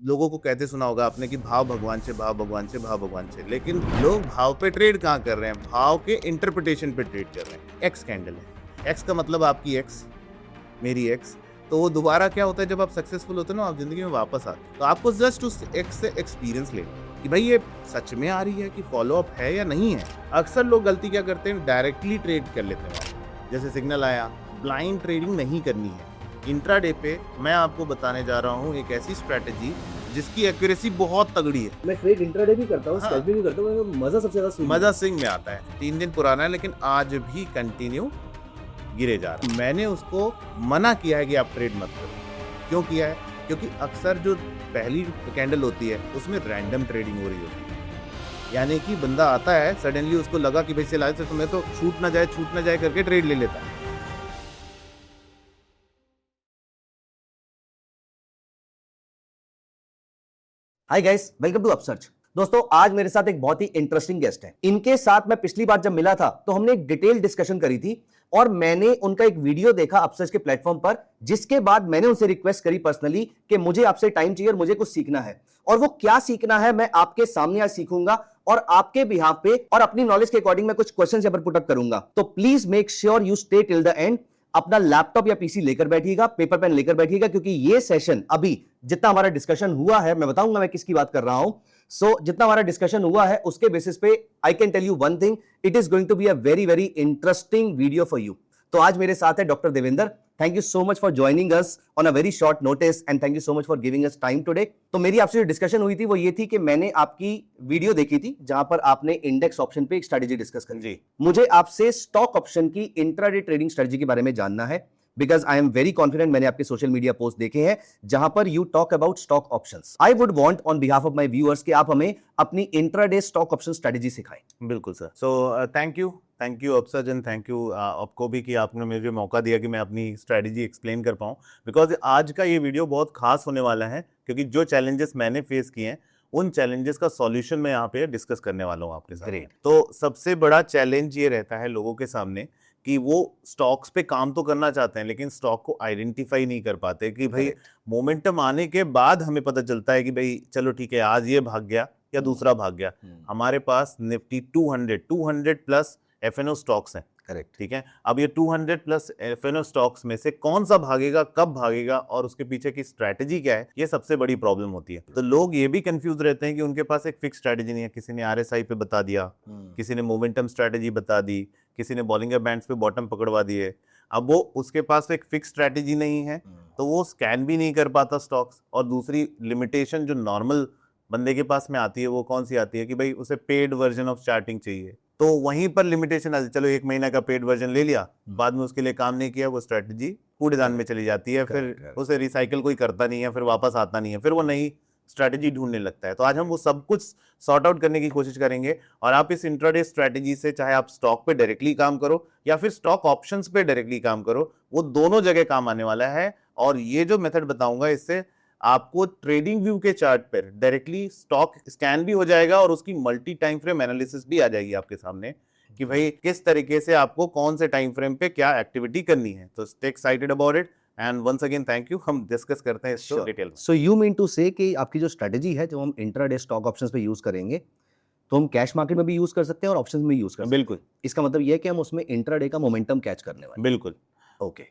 लोगों को कहते सुना होगा आपने कि भाव भगवान से, भाव भगवान से, भाव भगवान से, लेकिन लोग भाव पे ट्रेड कहाँ कर रहे हैं? भाव के इंटरप्रिटेशन पे ट्रेड कर रहे हैं। एक्स कैंडल है, एक्स का मतलब आपकी एक्स, मेरी एक्स, तो वो दोबारा क्या होता है जब आप सक्सेसफुल होते हो ना, आप जिंदगी में वापस आते हो, तो आपको जस्ट उस एक्स से एक्सपीरियंस लेना कि भाई ये सच में आ रही है कि फॉलो अप है या नहीं है। अक्सर लोग गलती क्या करते हैं, डायरेक्टली ट्रेड कर लेते हैं। जैसे सिग्नल आया, ब्लाइंड ट्रेडिंग नहीं करनी है। इंट्राडे पे मैं आपको बताने जा रहा हूँ एक ऐसी स्ट्रेटेजी जिसकी एक्यूरेसी बहुत तगड़ी है। मैं ट्रेड इंट्राडे भी करता हूँ, हाँ। स्कैल्पिंग भी करता हूँ, मजा सबसे ज्यादा मजा स्विंग में आता है। 3 दिन पुराना है लेकिन आज भी कंटिन्यू गिरे जा रहा है। मैंने उसको मना किया है कि आप ट्रेड मत करो। क्यों किया है? क्योंकि अक्सर जो पहली कैंडल होती है उसमें रैंडम ट्रेडिंग हो रही होती है, यानी कि बंदा आता है, सडनली उसको लगा कि भाई से तुम्हें तो छूट ना जाए करके ट्रेड ले लेता है। Hi guys, welcome to Upsurge. दोस्तों, आज मेरे साथ एक बहुत ही इंटरेस्टिंग गेस्ट है। इनके साथ मैं पिछली बार जब मिला था तो हमने एक डिटेल डिस्कशन करी थी और मैंने उनका एक वीडियो देखा अपसर्च के प्लेटफॉर्म पर, जिसके बाद मैंने उनसे रिक्वेस्ट करी पर्सनली कि मुझे आपसे टाइम चाहिए और मुझे कुछ सीखना है। और वो क्या सीखना है मैं आपके सामने आज सीखूंगा और आपके बिहाफ पे और अपनी नॉलेज के अकॉर्डिंग मैं कुछ क्वेश्चन यहाँ पर पुट अप करूंगा। तो please make sure you stay till the end. अपना लैपटॉप या पीसी लेकर बैठिएगा, पेपर पेन लेकर बैठिएगा, क्योंकि ये सेशन अभी जितना हमारा डिस्कशन हुआ है, मैं बताऊंगा मैं किसकी बात कर रहा हूं। सो जितना हमारा डिस्कशन हुआ है उसके बेसिस पे I can tell you one thing, it is going to be a very very interesting video for you. तो आज मेरे साथ है doctor Devendra. Thank you so much for joining us on a very short notice and thank you so much for giving us time today. तो मेरी आपसे जो discussion हुई थी वो ये थी कि मैंने आपकी वीडियो देखी थी जहां पर आपने इंडेक्स ऑप्शन पे एक स्ट्रेटेजी डिस्कस करी जी। मुझे आपसे स्टॉक ऑप्शन की इंट्राडे ट्रेडिंग स्ट्रेटेजी के बारे में जानना है, because I am very confident. मैंने आपके सोशल मीडिया पोस्ट देखे हैं जहां पर you talk about stock options. I would want on behalf of my viewers कि आप हमें अपनी इंट्राडे स्टॉक ऑप्शन स्ट्रेटेजी सिखाएं। बिल्कुल sir. So thank you upsurge and thank you आपको भी कि आपने मुझे मौका दिया कि मैं अपनी स्ट्रेटजी एक्सप्लेन कर पाऊँ, बिकॉज आज का ये वीडियो बहुत खास होने वाला है क्योंकि जो चैलेंजेस मैंने फेस किए हैं उन चैलेंजेस का सॉल्यूशन मैं यहाँ पे डिस्कस करने वाला हूँ आपके साथ। Great. तो सबसे बड़ा चैलेंज ये रहता है लोगों के सामने कि वो स्टॉक्स पे काम तो करना चाहते हैं लेकिन स्टॉक को आइडेंटिफाई नहीं कर पाते कि भाई मोमेंटम आने के बाद हमें पता चलता है कि भाई चलो ठीक है, आज ये भाग गया या दूसरा भाग गया। हमारे पास निफ्टी 200 प्लस एफएनओ स्टॉक्स हैं। करेक्ट। ठीक है, अब ये 200 प्लस एफएनओ स्टॉक्स में से कौन सा भागेगा, कब भागेगा और उसके पीछे की स्ट्रैटेजी क्या है, ये सबसे बड़ी प्रॉब्लम होती है। तो लोग ये भी कंफ्यूज रहते हैं कि उनके पास एक फिक्स स्ट्रैटेजी नहीं है। किसी ने आरएसआई पे बता दिया, किसी ने मोमेंटम स्ट्रैटेजी बता दी, किसी ने बॉलिंगर बैंड्स पे बॉटम पकड़वा दिए। अब वो उसके पास एक फिक्स स्ट्रैटेजी नहीं है तो वो स्कैन भी नहीं कर पाता स्टॉक्स। और दूसरी लिमिटेशन जो नॉर्मल बंदे के पास में आती है वो कौन सी आती है कि भाई उसे पेड वर्जन ऑफ चार्टिंग चाहिए, तो वहीं पर लिमिटेशन आती है। चलो 1 महीना का पेड वर्जन ले लिया, बाद में उसके लिए काम नहीं किया, वो स्ट्रेटजी कूड़ेदान में चली जाती है, फिर उसे रिसाइकिल कोई करता नहीं है, फिर वापस आता नहीं है, फिर वो नई स्ट्रैटेजी ढूंढने लगता है। तो आज हम वो सब कुछ सॉर्ट आउट करने की कोशिश करेंगे और आप इस इंट्राडे स्ट्रैटेजी से चाहे आप स्टॉक पे डायरेक्टली काम करो या फिर स्टॉक ऑप्शंस पे डायरेक्टली काम करो, वो दोनों जगह काम आने वाला है। और ये जो मेथड बताऊंगा इससे आपको ट्रेडिंग व्यू के चार्ट पर डायरेक्टली स्टॉक स्कैन भी हो जाएगा और उसकी मल्टी टाइम फ्रेम एनालिसिस भी आ जाएगी आपके सामने कि भाई किस तरीके से आपको कौन से टाइम फ्रेम पे क्या एक्टिविटी करनी है। तो stay excited about it and once again thank you. हम डिस्कस करते हैं इसको डिटेल में। सो यू मीन टू से कि आपकी जो स्ट्रेटेजी है जो हम इंट्राडे स्टॉक ऑप्शंस पे यूज करेंगे तो हम कैश मार्केट में भी यूज कर सकते हैं और ऑप्शंस में भी यूज कर सकते हैं। बिल्कुल। इसका मतलब ये है कि हम उसमें इंट्राडे का मोमेंटम कैच करने वाले हैं। बिल्कुल। ओके,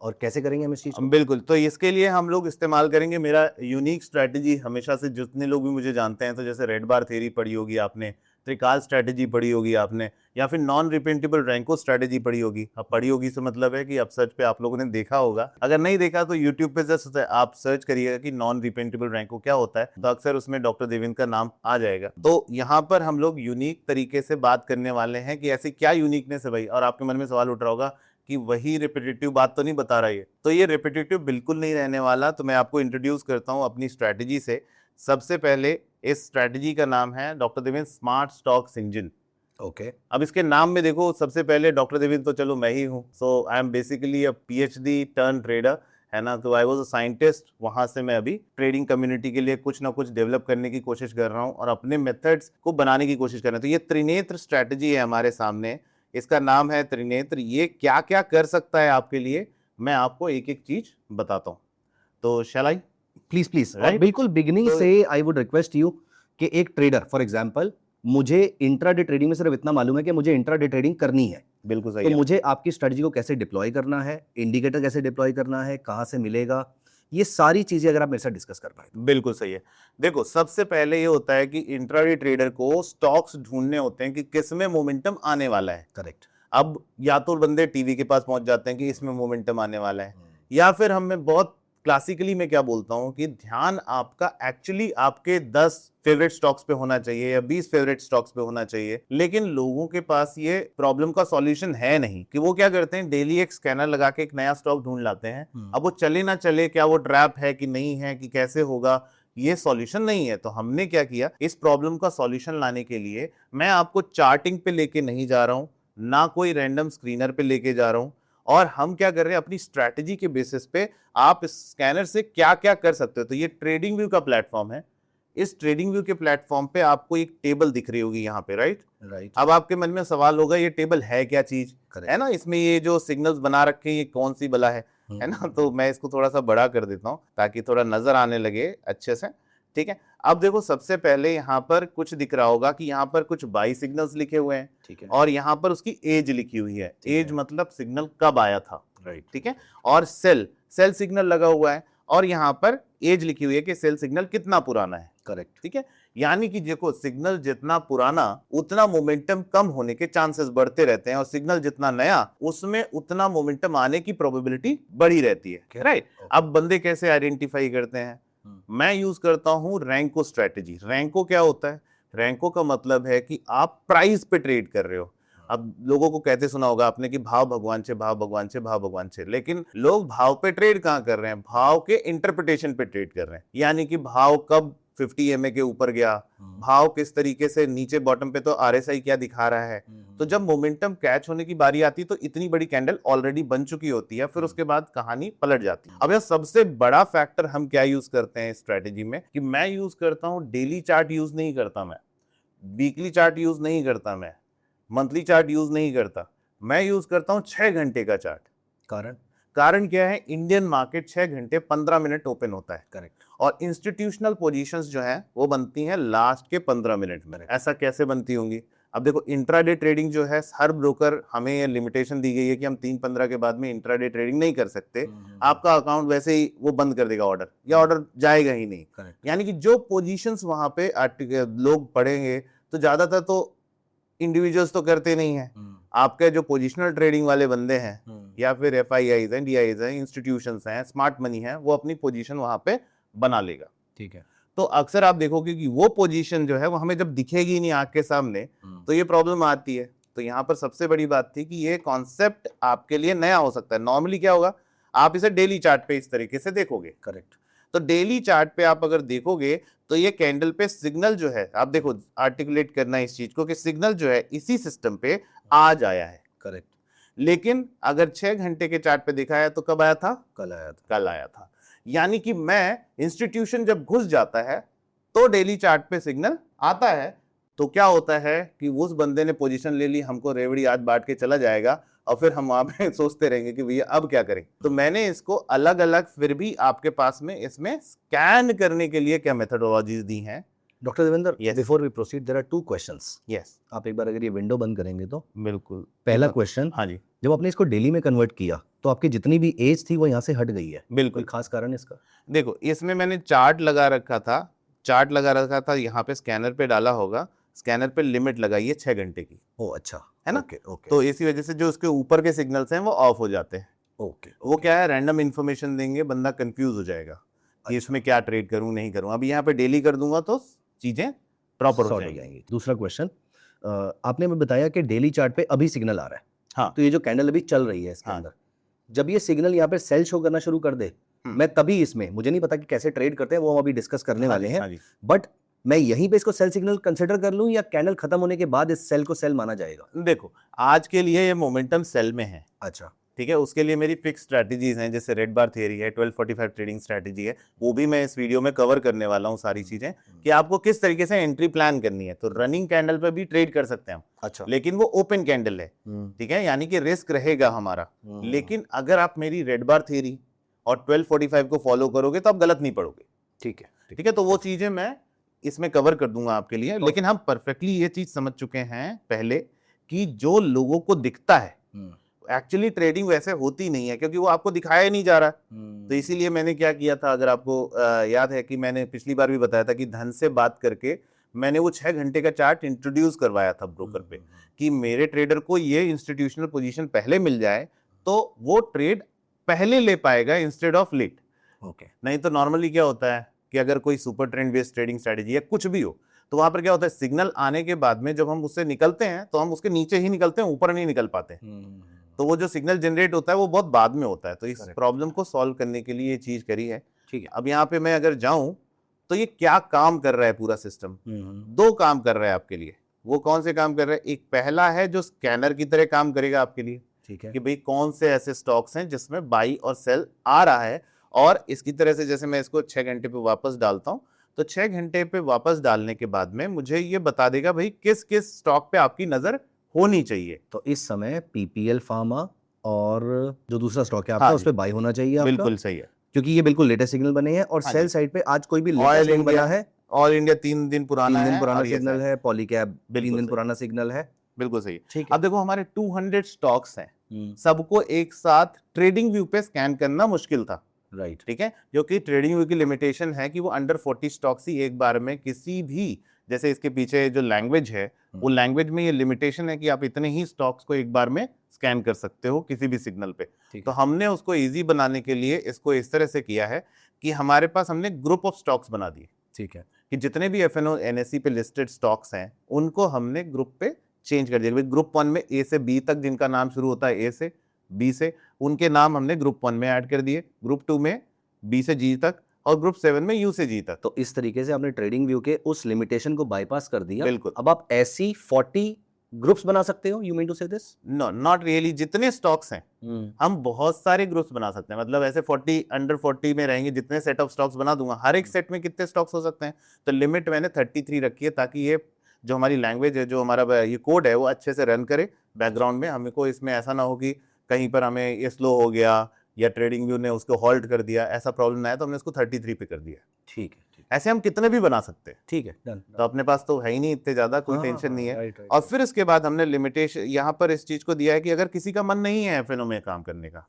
और कैसे करेंगे हम इस चीज को? बिल्कुल, तो इसके लिए हम लोग इस्तेमाल करेंगे मेरा यूनिक स्ट्रैटेजी। हमेशा से जितने लोग भी मुझे जानते हैं, तो जैसे रेड बार थ्योरी पढ़ी होगी आपने, त्रिकाल स्ट्रैटेजी पढ़ी होगी आपने, या फिर नॉन रिपेंटेबल रैंको स्ट्रैटेजी पढ़ी होगी। अब पढ़ी होगी से मतलब है कि अपसर्च पे आप लोगों ने देखा होगा। अगर नहीं देखा तो यूट्यूब पे जस्ट आप सर्च करिएगा कि नॉन रिपेंटेबल रैंको क्या होता है, तो अक्सर उसमें डॉक्टर देवेंद्र का नाम आ जाएगा। तो यहाँ पर हम लोग यूनिक तरीके से बात करने वाले हैं कि ऐसी क्या यूनिकनेस है भाई। और आपके मन में सवाल उठ रहा होगा कि वही रिपीटेटिव बात तो नहीं बता रहा है। तो ये रिपीटेटिव बिल्कुल नहीं रहने वाला। तो मैं आपको इंट्रोड्यूस करता हूं अपनी स्ट्रैटेजी से। सबसे पहले इस स्ट्रैटेजी का नाम है doctor Devendra smart stocks engine. Okay. अब इसके नाम में देखो, सबसे पहले डॉक्टर देवेंद्र तो चलो मैं ही हूँ। So I am basically a PhD turn trader, है ना। तो आई वाज अ साइंटिस्ट, वहां से मैं अभी ट्रेडिंग कम्युनिटी के लिए कुछ ना कुछ डेवलप करने की कोशिश कर रहा हूँ और अपने मेथड्स को बनाने की कोशिश कर रहा हूँ। तो ये त्रिनेत्र स्ट्रैटेजी है हमारे सामने, इसका नाम है त्रिनेत्र। ये क्या क्या कर सकता है आपके लिए, मैं आपको एक एक चीज बताता हूँ। तो शैल आई प्लीज प्लीज, Right? बिल्कुल बिगिनिंग तो- से आई वुड रिक्वेस्ट यू कि एक ट्रेडर फॉर एग्जांपल, मुझे इंट्राडे ट्रेडिंग में सिर्फ इतना मालूम है कि मुझे इंट्राडे ट्रेडिंग करनी है, बिल्कुल सही तो है। मुझे आपकी स्ट्रेटजी को कैसे डिप्लॉय करना है, इंडिकेटर कैसे डिप्लॉय करना है, कहां से मिलेगा, ये सारी चीजें अगर आप मेरे साथ डिस्कस कर पाए तो। बिल्कुल सही है। देखो, सबसे पहले ये होता है कि इंट्राडे ट्रेडर को स्टॉक्स ढूंढने होते हैं कि किस में मोमेंटम आने वाला है। करेक्ट। अब या तो बंदे टीवी के पास पहुंच जाते हैं कि इसमें मोमेंटम आने वाला है, या फिर मैं बहुत क्लासिकली मैं क्या बोलता हूं कि ध्यान आपका एक्चुअली आपके 10 फेवरेट स्टॉक्स पे होना चाहिए या 20 फेवरेट स्टॉक्स पे होना चाहिए। लेकिन लोगों के पास ये प्रॉब्लम का सॉल्यूशन है नहीं कि वो क्या करते हैं, डेली एक स्कैनर लगा के एक नया स्टॉक ढूंढ लाते हैं। अब वो चले ना चले, क्या वो ट्रैप है कि नहीं है, कि कैसे होगा, ये सॉल्यूशन नहीं है। तो हमने क्या किया, इस प्रॉब्लम का सॉल्यूशन लाने के लिए मैं आपको चार्टिंग पे लेके नहीं जा रहा हूं, ना कोई रैंडम स्क्रीनर पे लेके जा रहा हूं, और हम क्या कर रहे हैं, अपनी स्ट्रैटेजी के बेसिस पे आप इस स्कैनर से क्या क्या कर सकते हो। तो ये ट्रेडिंग व्यू का प्लेटफॉर्म है। इस ट्रेडिंग व्यू के प्लेटफॉर्म पे आपको एक टेबल दिख रही होगी यहाँ पे, राइट। अब आपके मन में सवाल होगा, ये टेबल है क्या चीज, है ना, इसमें ये जो सिग्नल्स बना रखे हैं ये कौन सी बला है ना। तो मैं इसको थोड़ा सा बड़ा कर देता हूँ ताकि थोड़ा नजर आने लगे अच्छे से, ठीक है। अब देखो, सबसे पहले यहाँ पर कुछ दिख रहा होगा कि यहाँ पर कुछ बाई सिग्नल्स लिखे हुए हैं, ठीक है। और यहाँ पर उसकी एज लिखी हुई है। एज मतलब सिग्नल कब आया था, राइट। ठीक है। और सेल सिग्नल लगा हुआ है, और यहाँ पर एज लिखी हुई है कि सेल सिग्नल कितना पुराना है। करेक्ट। ठीक है। यानी कि देखो, सिग्नल जितना पुराना उतना मोमेंटम कम होने के चांसेस बढ़ते रहते हैं, और सिग्नल जितना नया उसमें उतना मोमेंटम आने की प्रोबेबिलिटी बढ़ी रहती है, राइट। अब बंदे कैसे आइडेंटिफाई करते हैं, मैं यूज करता हूं रैंको स्ट्रेटेजी। रैंको क्या होता है, रैंको का मतलब है कि आप प्राइस पे ट्रेड कर रहे हो। अब लोगों को कहते सुना होगा आपने कि भाव भगवान से, भाव भगवान से, भाव भगवान से, लेकिन लोग भाव पे ट्रेड कहां कर रहे हैं, भाव के इंटरप्रिटेशन पे ट्रेड कर रहे हैं। यानी कि भाव कब 50 EMA के ऊपर गया, भाव किस तरीके से नीचे बॉटम पे तो RSI क्या दिखा रहा है। तो जब मोमेंटम कैच होने की बारी आती है तो इतनी बड़ी कैंडल ऑलरेडी बन चुकी होती है, फिर उसके बाद कहानी पलट जाती है। अब यह सबसे बड़ा फैक्टर हम क्या यूज करते हैं स्ट्रेटेजी में, कि मैं यूज करता हूं डेली चार्ट यूज नहीं करता, मैं वीकली चार्ट यूज नहीं करता, मैं मंथली चार्ट यूज नहीं करता, मैं यूज करता हूं 6 घंटे का चार्ट। कारण क्या है, इंडियन मार्केट 6 घंटे 15 मिनट ओपन होता है। करेक्ट। और इंस्टीट्यूशनल पोजीशंस जो है वो बनती हैं लास्ट के 15 मिनट में। ऐसा कैसे बनती होंगी, अब देखो, इंट्राडे ट्रेडिंग जो है, हर ब्रोकर हमें ये लिमिटेशन दी गई है कि हम 3:15 के बाद में इंट्राडे ट्रेडिंग नहीं कर सकते। आपका अकाउंट वैसे ही वो बंद कर देगा, ऑर्डर या ऑर्डर जाएगा ही नहीं। यानी कि जो पोजीशंस वहां पे लोग पढ़ेंगे, तो ज्यादातर तो इंडिविजुअल्स तो करते नहीं है। आपके जो पोजिशनल ट्रेडिंग वाले बंदे हैं, या फिर FIIs हैं, DIs हैं, इंस्टीट्यूशंस हैं, स्मार्ट मनी है, वो अपनी पोजीशन वहां पे बना लेगा, ठीक है। तो अक्सर आप देखोगे कि वो पोजीशन जो है वो हमें जब दिखेगी नहीं आंख के सामने, तो ये प्रॉब्लम आती है। तो यहाँ पर सबसे बड़ी बात थी कि ये कॉन्सेप्ट आपके लिए नया हो सकता है। नॉर्मली क्या होगा, आप इसे डेली चार्ट पे इस तरीके से देखोगे। करेक्ट। तो डेली चार्ट पे आप अगर देखोगे तो ये कैंडल पे सिग्नल जो है, आप देखो, आर्टिकुलेट करना है इस चीज को कि सिग्नल जो है इसी सिस्टम पे आज आया है। करेक्ट। लेकिन अगर 6 घंटे के चार्ट पे दिखाया तो कब आया था, कल आया था। यानी कि मैं इंस्टीट्यूशन जब घुस जाता है तो डेली चार्ट पे सिग्नल आता है, तो क्या होता है कि उस बंदे ने पोजीशन ले ली, हमको रेवड़ी आज बांट के चला जाएगा, और फिर हम वहां पे सोचते रहेंगे कि भैया अब क्या करें। तो मैंने इसको अलग अलग फिर भी आपके पास में इसमें स्कैन करने के लिए क्या मेथोडोलॉजीज दी हैं। Doctor Devendra, Yes. Before we proceed, there are 2 questions. Yes, आप एक बार अगर ये विंडो बंद करेंगे तो बिल्कुल। पहला क्वेश्चन, हाँ जी, जब आपने इसको डेली में कन्वर्ट किया तो आपकी जितनी भी एज थी वो यहाँ से हट गई है, बिल्कुल। कोई खास कारण इसका? देखो, इसमें मैंने चार्ट लगा रखा था, यहाँ पे स्कैनर पे डाला होगा, स्कैनर पे लिमिट लगाई है 6 घंटे की। ओह अच्छा, है ना? Okay okay. तो इसी वजह से जो उसके ऊपर के सिग्नल्स हैं वो ऑफ हो जाते हैं। ओके। वो क्या है, रैंडम इन्फॉर्मेशन देंगे, बंदा कंफ्यूज हो जाएगा कि इसमें क्या ट्रेड करूं नहीं करूं। अभी यहाँ पे डेली कर दूंगा तो चीजें प्रॉपर हो जाएंगी। दूसरा क्वेश्चन, आपने हमें बताया कि डेली चार्ट पे अभी सिग्नल आ रहा है। हाँ। तो ये जो कैंडल अभी चल रही है इसके अंदर, जब ये सिग्नल यहाँ पे सेल शो करना शुरू कर दे, मैं तभी इसमें, मुझे नहीं पता कि कैसे ट्रेड करते हैं, वो हम अभी डिस्कस करने वाले हैं, बट मैं यहीं पे इसको सेल सिग्नल कंसिडर कर लूं या कैंडल खत्म होने के बाद इस सेल को सेल माना जाएगा? देखो, आज के लिए ये मोमेंटम सेल में है। अच्छा, ठीक है। उसके लिए मेरी फिक्स स्ट्रैटेजीज हैं, जैसे रेड बार थ्योरी है, 1245 ट्रेडिंग स्ट्रैटेजी है, वो भी मैं इस वीडियो में कवर करने वाला हूँ सारी चीजें, कि आपको किस तरीके से एंट्री प्लान करनी है। तो रनिंग कैंडल पे भी ट्रेड कर सकते हैं हम, अच्छा, लेकिन वो ओपन कैंडल है, ठीक है, यानी कि रिस्क रहेगा हमारा। लेकिन अगर आप मेरी रेड बार थ्योरी और 12:45 को फॉलो करोगे तो आप गलत नहीं पढ़ोगे। ठीक है। ठीक है, तो वो चीजें मैं इसमें कवर कर दूंगा आपके लिए, लेकिन हम परफेक्टली ये चीज समझ चुके हैं पहले कि जो लोगों को दिखता है एक्चुअली ट्रेडिंग वैसे होती नहीं है, क्योंकि वो आपको दिखाया ही नहीं जा रहा। तो इसीलिए मैंने क्या किया था, अगर आपको याद है कि मैंने पिछली बार भी बताया था कि धन से बात करके मैंने वो 6 घंटे का चार्ट इंट्रोड्यूस करवाया था ब्रोकर पे, कि मेरे ट्रेडर को ये इंस्टीट्यूशनल पोजीशन पहले मिल जाए तो वो ट्रेड पहले ले पाएगा इंस्टेड ऑफ लेट। ओके। नहीं तो नॉर्मली क्या होता है कि अगर कोई super trend based trading strategy है कुछ भी हो, तो वहां पर क्या होता है, सिग्नल आने के बाद में जब हम उससे निकलते हैं तो हम उसके नीचे ही निकलते हैं, ऊपर नहीं निकल पाते। तो वो जो सिग्नल जनरेट होता है वो बहुत बाद में होता है। तो इस प्रॉब्लम को सॉल्व करने के लिए ये चीज करी है। ठीक है, अब यहाँ पे मैं अगर जाऊं तो ये क्या काम कर रहा है पूरा सिस्टम, 2 काम कर रहा है आपके लिए। वो कौन से काम कर रहा है, एक पहला है जो स्कैनर की तरह काम करेगा आपके लिए। ठीक है, कि भाई कौन से ऐसे स्टॉक्स हैं जिसमें बाई और सेल आ रहा है, और इसकी तरह से जैसे मैं इसको 6 घंटे पे वापस डालता हूं तो 6 घंटे पे वापस डालने के बाद में मुझे ये बता देगा भाई किस किस स्टॉक पे आपकी नजर होनी चाहिए। तो इस समय पीपीएल फार्मा और जो दूसरा स्टॉक है आपका, हाँ उस पे बाय होना चाहिए आपका। बिल्कुल सही है, क्योंकि ये बिल्कुल लेटेस्ट सिग्नल बने हैं। और हाँ सेल जी। साइड पे आज कोई भी ऑयल लेटेस्ट नहीं इंडिया बना है। ऑल इंडिया 3 दिन पुराना 3 दिन है पुराना और ये सिग्नल है। पॉलीकैब 3 बिल्कुल दिन सही। पुराना सिग्नल है। बिल्कुल सही। ठीक है। अब देखो हमारे 200 स्टॉक्स हैं, सबको एक साथ ट्रेडिंग व्यू पे स्कैन करना मुश्किल था। राइट। ठीक है, जो कि ट्रेडिंग व्यू की लिमिटेशन है कि वो अंडर 40 स्टॉक्स ही एक बार में किसी भी, जैसे इसके पीछे जो लैंग्वेज है वो लैंग्वेज में ये लिमिटेशन है कि आप इतने ही स्टॉक्स को एक बार में स्कैन कर सकते हो किसी भी सिग्नल पे। तो हमने उसको इजी बनाने के लिए इसको इस तरह से किया है कि हमारे पास हमने ग्रुप ऑफ स्टॉक्स बना दिए। ठीक है, कि जितने भी एफएनओ एनएसई पे लिस्टेड स्टॉक्स हैं उनको हमने ग्रुप पे चेंज कर दिया। ग्रुप 1 में ए से बी तक जिनका नाम शुरू होता है ए से बी से, उनके नाम हमने ग्रुप 1 में ऐड कर दिए, ग्रुप 2 में बी से जी तक, और ग्रुप 7 में यू से जी तक। तो इस तरीके से आपने ट्रेडिंग व्यू के उस लिमिटेशन को बाईपास कर दिया। बिल्कुल। अब आप ऐसी 40 ग्रुप्स बना सकते हो। You mean to say this? No, not really. जितने स्टॉक्स हैं हम बहुत सारे ग्रुप्स बना सकते हैं। मतलब ऐसे 40 अंडर 40 में रहेंगे, जितने सेट ऑफ स्टॉक्स बना दूंगा, हर एक सेट में कितने स्टॉक्स हो सकते हैं। तो लिमिट मैंने 33 रखी है, ताकि ये जो हमारी लैंग्वेज है, जो हमारा ये कोड है, वो अच्छे से रन करे बैकग्राउंड में। हमको इसमें ऐसा ना हो कि कहीं पर हमें ये स्लो हो गया या ट्रेडिंग व्यू ने उसको होल्ड कर दिया, ऐसा प्रॉब्लम ना है। तो हमने इसको 33 पे कर दिया। ठीक है। ऐसे हम कितने भी बना सकते हैं। ठीक है, डन। तो अपने पास तो है ही नहीं इतने ज्यादा, कोई टेंशन नहीं है। और फिर इसके बाद हमने लिमिटेशन यहाँ पर इस चीज को दिया है कि अगर किसी का मन नहीं है एफएनओ में काम करने का,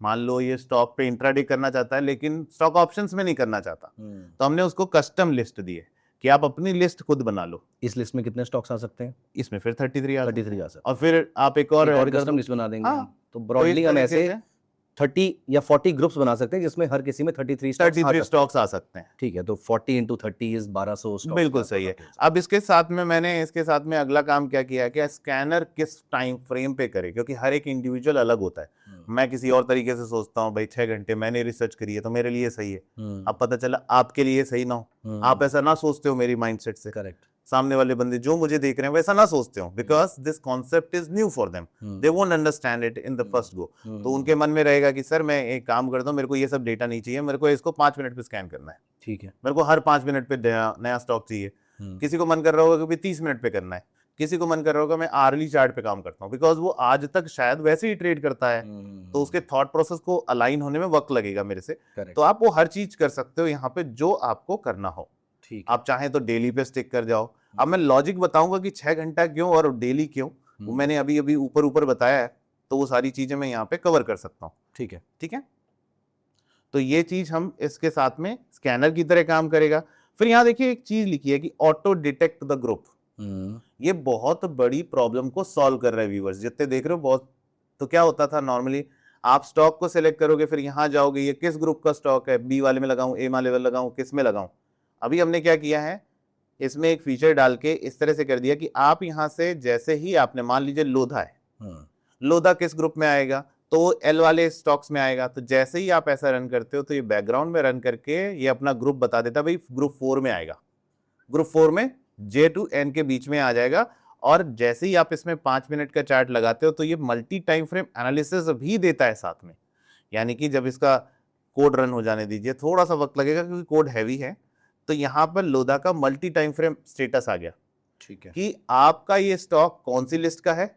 मान लो ये स्टॉक पे इंट्राडे करना चाहता है लेकिन स्टॉक ऑप्शंस में नहीं करना चाहता, तो हमने उसको कस्टम लिस्ट दी है कि आप अपनी लिस्ट खुद बना लो। इस लिस्ट में कितने स्टॉक्स आ सकते हैं? इसमें फिर 33 आ सकते आ हैं। सकते और फिर आप एक और कस्टम लिस्ट बना देंगे। हाँ। तो ब्रॉडली हम ऐसे 30 या 40 ग्रुप्स बना सकते हैं, जिसमें हर किसी में 33 स्टॉक्स आ सकते हैं। ठीक है, तो 40 इंटू 30 इज 1200 स्टॉक्स। बिल्कुल सही है। अब इसके साथ में मैंने इसके साथ में अगला काम क्या किया है कि स्कैनर किस टाइम फ्रेम पे करे, क्योंकि हर एक इंडिविजुअल अलग होता है। मैं किसी और तरीके से सोचता हूँ, भाई 6 घंटे मैंने रिसर्च करी है तो मेरे लिए सही है। अब पता चला आपके लिए सही ना हो, आप ऐसा ना सोचते हो मेरी माइंडसेट से। करेक्ट। सामने वाले बंदे जो मुझे देख रहे हैं वैसा ना सोचते हो, because this concept is new for them, they won't understand it in the first go. तो उनके मन में रहेगा कि सर मैं एक काम करता हूँ, मेरे को ये सब डेटा नहीं चाहिए, मेरे को इसको 5 मिनट पे स्कैन करना है। ठीक है, मेरे को हर 5 मिनट पे नया स्टॉक चाहिए। किसी को मन कर रहा होगा कि 30 मिनट पे करना है, किसी को मन कर रहा होगा मैं आर्ली चार्ट पे काम करता हूँ, बिकॉज वो आज तक शायद वैसे ही ट्रेड करता है, तो उसके थॉट प्रोसेस को अलाइन होने में वक्त लगेगा मेरे से। तो आप वो हर चीज कर सकते हो यहाँ पे जो आपको करना हो। ठीक, आप चाहें तो डेली पे स्टिक कर जाओ। अब मैं लॉजिक बताऊंगा कि 6 घंटा क्यों और डेली क्यों, वो मैंने अभी अभी ऊपर बताया है, तो वो सारी चीजें मैं यहाँ पे कवर कर सकता हूँ। ठीक है, ठीक है। तो ये चीज हम इसके साथ में स्कैनर की तरह काम करेगा। फिर यहाँ देखिए एक चीज लिखी है कि ऑटो डिटेक्ट द ग्रुप। ये बहुत बड़ी प्रॉब्लम को सॉल्व कर रहा है व्यूअर्स, जितने देख रहे हो बहुत। तो क्या होता था नॉर्मली, आप स्टॉक को सिलेक्ट करोगे, फिर यहाँ जाओगे, ये किस ग्रुप का स्टॉक है, बी वाले में लगाऊं, ए वाले में लगाऊं, किस में लगाऊं। अभी हमने क्या किया है, इसमें एक फीचर डाल के इस तरह से कर दिया कि आप यहाँ से जैसे ही आपने, मान लीजिए लोधा है, लोधा किस ग्रुप में आएगा, तो एल वाले स्टॉक्स में आएगा। तो जैसे ही आप ऐसा रन करते हो तो ये बैकग्राउंड में रन करके ये अपना ग्रुप बता देता, भाई ग्रुप 4 में आएगा, ग्रुप 4 में J to N के बीच में आ जाएगा। और जैसे ही आप इसमें 5 मिनट का चार्ट लगाते हो तो ये मल्टी टाइम फ्रेम एनालिसिस भी देता है साथ में। यानी कि जब इसका कोड रन हो जाने दीजिए, थोड़ा सा वक्त लगेगा क्योंकि कोड हैवी है, तो यहाँ पर लोधा का मल्टी टाइम फ्रेम स्टेटस आ गया। ठीक है, कि आपका ये स्टॉक कौन सी लिस्ट का है,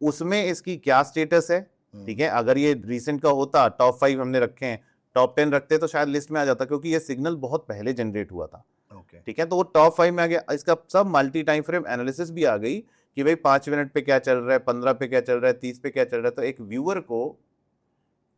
उसमें इसकी क्या स्टेटस है, ठीक है, अगर ये रिसेंट का होता, टॉप 5 हमने रखे हैं, टॉप 10 रखते तो शायद लिस्ट में आ जाता, क्योंकि ये सिग्नल बहुत पहले जनरेट हुआ था। ओके, ठीक है, तो वो टॉप 5 में आ गया। इसका सब मल्टी टाइम फ्रेम एनालिसिस भी आ गई कि भाई 5 मिनट पे क्या चल रहा है, 15 पे क्या चल रहा है, 30 पे क्या चल रहा है। तो एक व्यूअर को